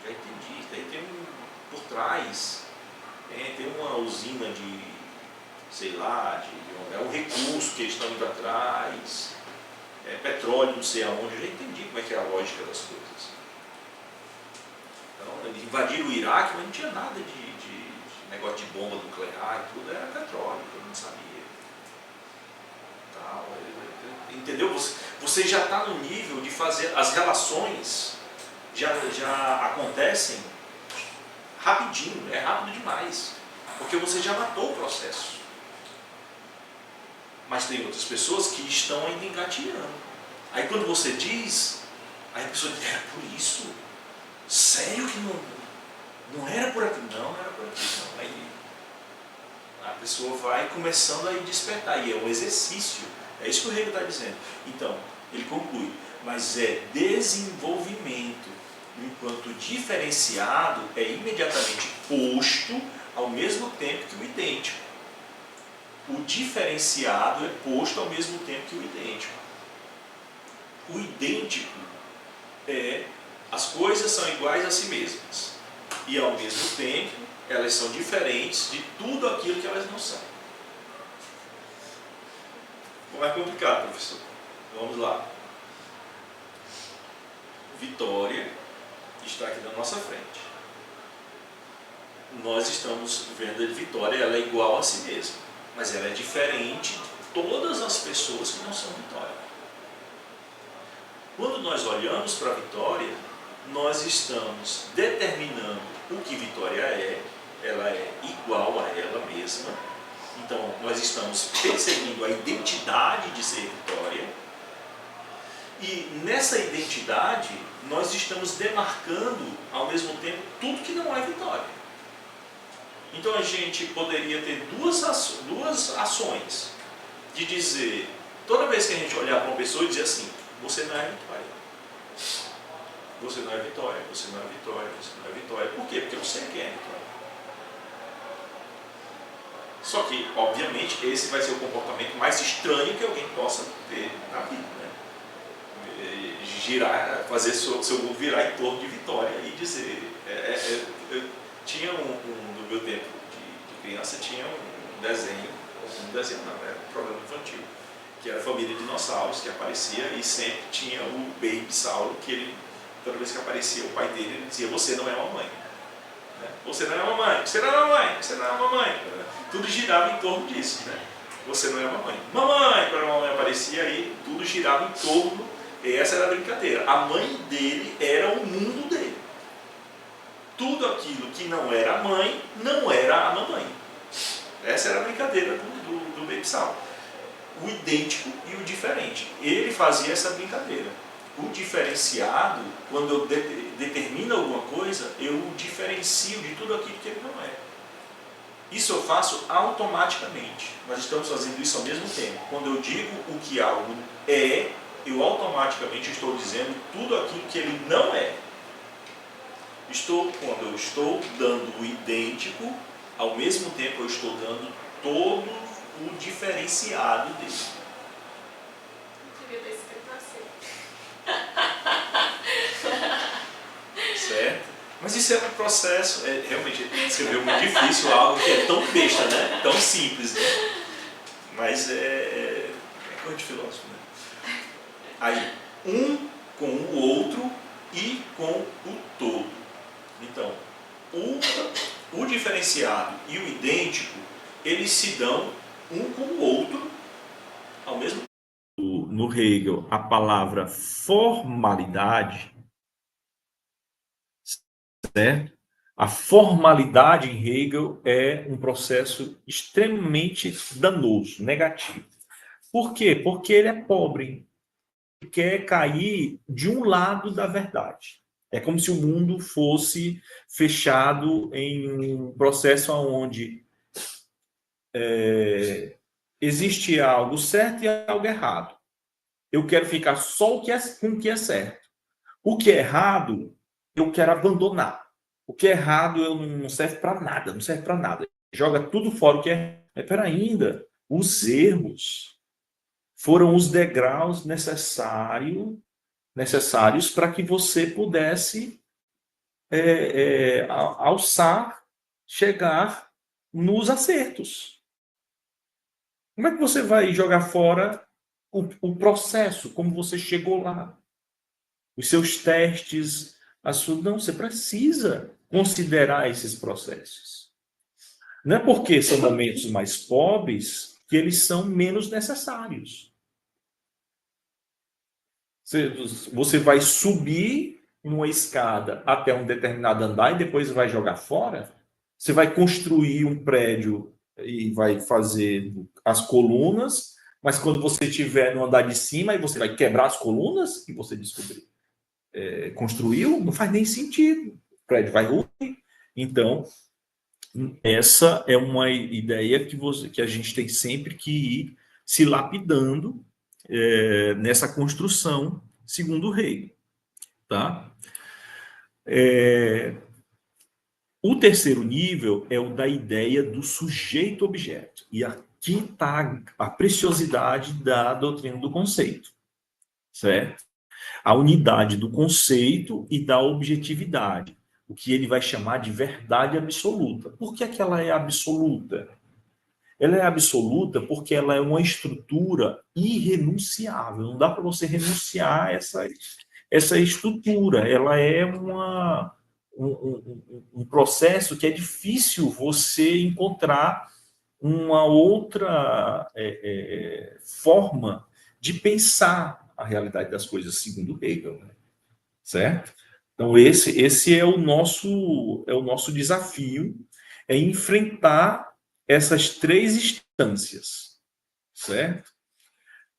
S1: Já entendi. Daí tem por trás, tem uma usina de, sei lá, é um recurso que eles estão indo atrás, petróleo, não sei aonde. Eu já entendi como é que é a lógica das coisas. Então, eles invadiram o Iraque, mas não tinha nada de negócio de bomba nuclear e tudo, era petróleo, eu não sabia. Tal, entendeu? Você já está no nível de fazer, as relações já acontecem rapidinho, é rápido demais, porque você já matou o processo. Mas tem outras pessoas que estão ainda engatilhando. Aí quando você diz, aí a pessoa diz, era por isso? Sério que não era por aqui? Não era por aqui. Não. Aí, pessoa vai começando a despertar, e é um exercício. É isso que o Hegel está dizendo. Então, ele conclui, mas é desenvolvimento, enquanto diferenciado é imediatamente posto ao mesmo tempo que o idêntico. O diferenciado é posto ao mesmo tempo que o idêntico. O idêntico é as coisas são iguais a si mesmas e ao mesmo tempo elas são diferentes de tudo aquilo que elas não são. Não é complicado, professor. Vamos lá. Vitória está aqui na nossa frente. Nós estamos vendo a Vitória, ela é igual a si mesma, mas ela é diferente de todas as pessoas que não são Vitória. Quando nós olhamos para a Vitória, nós estamos determinando o que Vitória é, ela é igual a ela mesma. Então, nós estamos perseguindo a identidade de ser Vitória. E nessa identidade, nós estamos demarcando, ao mesmo tempo, tudo que não é Vitória. Então, a gente poderia ter duas ações de dizer, toda vez que a gente olhar para uma pessoa e dizer assim, você não é Vitória. Você não é Vitória, você não é Vitória, você não é Vitória. Por quê? Porque eu sei quem é Vitória. Só que, obviamente, esse vai ser o comportamento mais estranho que alguém possa ter na vida, né? Girar, fazer seu mundo virar em torno de Vitória e dizer... tinha no meu tempo de criança, tinha um desenho não, era um programa infantil, que era a família de dinossauros, que aparecia e sempre tinha o Baby Sauro, que ele, toda vez que aparecia o pai dele, ele dizia, você não é mamãe. Né? Você não é mamãe, você não é mamãe, você não é mamãe. Tudo girava em torno disso, né? Você não é mamãe. Mamãe! Quando a mamãe aparecia aí, tudo girava em torno, e essa era a brincadeira. A mãe dele era o mundo dele. Tudo aquilo que não era a mãe, não era a mamãe. Essa era a brincadeira do Baby Sauro. O idêntico e o diferente. Ele fazia essa brincadeira. O diferenciado, quando eu determino alguma coisa, eu o diferencio de tudo aquilo que ele não é. Isso eu faço automaticamente. Nós estamos fazendo isso ao mesmo tempo. Quando eu digo o que algo é, eu automaticamente estou dizendo tudo aquilo que ele não é. Quando eu estou dando o idêntico, ao mesmo tempo eu estou dando todo o diferenciado dele.
S2: Devia ter escrito assim.
S1: Certo? Mas isso é um processo, realmente escrever muito difícil, algo que é tão besta, né? Tão simples, né? Mas é coisa de filósofo, né? Aí, um com o outro e com o todo. Então, o diferenciado e o idêntico, eles se dão um com o outro ao mesmo tempo. No Hegel, a palavra formalidade, certo? A formalidade em Hegel é um processo extremamente danoso, negativo. Por quê? Porque ele é pobre. Ele quer cair de um lado da verdade. É como se o mundo fosse fechado em um processo onde existe algo certo e algo errado. Eu quero ficar só com o que é certo. O que é errado, eu quero abandonar. O que é errado eu não serve para nada, não serve para nada. Joga tudo fora o que é. Mas pera ainda, os erros foram os degraus necessários para que você pudesse alçar, chegar nos acertos. Como é que você vai jogar fora o processo, como você chegou lá? Os seus testes, não, você precisa considerar esses processos. Não é porque são momentos mais pobres que eles são menos necessários. Você vai subir uma escada até um determinado andar e depois vai jogar fora? Você vai construir um prédio e vai fazer as colunas, mas quando você estiver no andar de cima, aí você vai quebrar as colunas que você descobriu. Construiu, não faz nem sentido. O prédio vai ruir. Então,
S4: essa é uma ideia que a gente tem sempre que ir se lapidando nessa construção segundo Hegel, tá? O terceiro nível é o da ideia do sujeito-objeto. E aqui está a preciosidade da doutrina do conceito, certo? A unidade do conceito e da objetividade, o que ele vai chamar de verdade absoluta. Por que é que ela é absoluta? Ela é absoluta porque ela é uma estrutura irrenunciável. Não dá para você renunciar a essa estrutura. Ela é um processo que é difícil você encontrar uma outra forma de pensar a realidade das coisas, segundo Hegel, né? Certo? Então, esse é o nosso desafio, é enfrentar essas três instâncias, certo?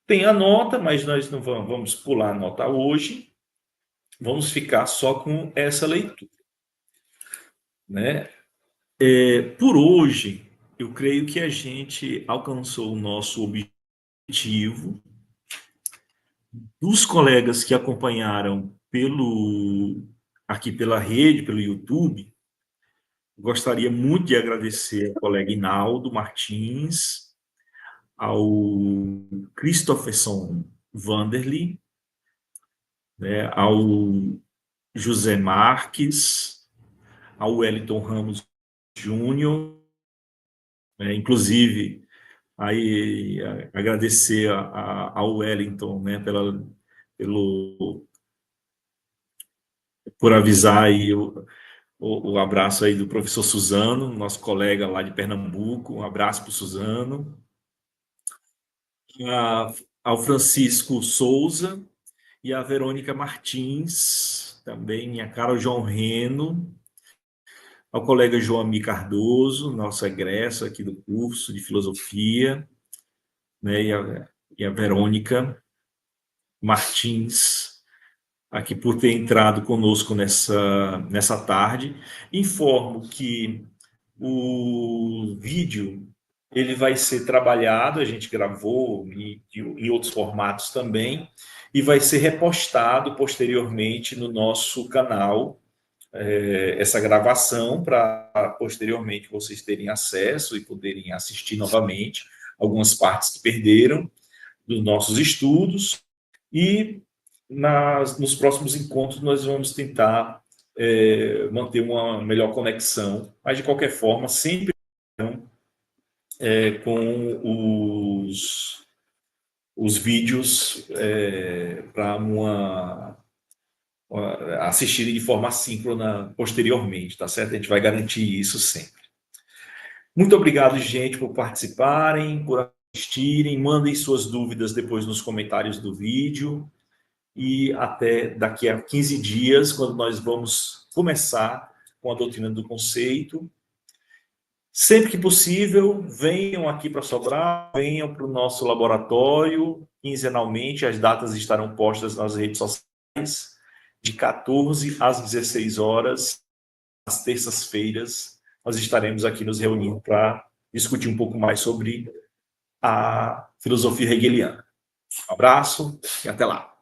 S4: Tem a nota, mas nós não vamos pular a nota hoje, vamos ficar só com essa leitura, né? Por hoje, eu creio que a gente alcançou o nosso objetivo. Dos colegas que acompanharam aqui pela rede, pelo YouTube, gostaria muito de agradecer ao colega Inaldo Martins, ao Christopherson Vanderly, né, ao José Marques, ao Wellington Ramos Júnior, inclusive aí agradecer ao Wellington, né, por avisar aí o abraço aí do professor Suzano, nosso colega lá de Pernambuco, um abraço para o Suzano, ao Francisco Souza e a Verônica Martins, também a Carol João Reno, ao colega Joami Cardoso, nosso egresso aqui do curso de filosofia, né, e a Verônica Martins, aqui por ter entrado conosco nessa tarde. Informo que o vídeo ele vai ser trabalhado, a gente gravou em outros formatos também, e vai ser repostado posteriormente no nosso canal, essa gravação, para posteriormente vocês terem acesso e poderem assistir novamente algumas partes que perderam dos nossos estudos. E nos próximos encontros nós vamos tentar manter uma melhor conexão, mas de qualquer forma sempre com os vídeos para assistirem de forma assíncrona posteriormente, tá certo? A gente vai garantir isso sempre. Muito obrigado, gente, por participarem, por assistirem, mandem suas dúvidas depois nos comentários do vídeo, e até daqui a 15 dias, quando nós vamos começar com a doutrina do conceito. Sempre que possível, venham aqui para Sobral, venham para o nosso laboratório, quinzenalmente, as datas estarão postas nas redes sociais, de 14 às 16 horas, às terças-feiras, nós estaremos aqui nos reunindo para discutir um pouco mais sobre a filosofia hegeliana. Um abraço e até lá.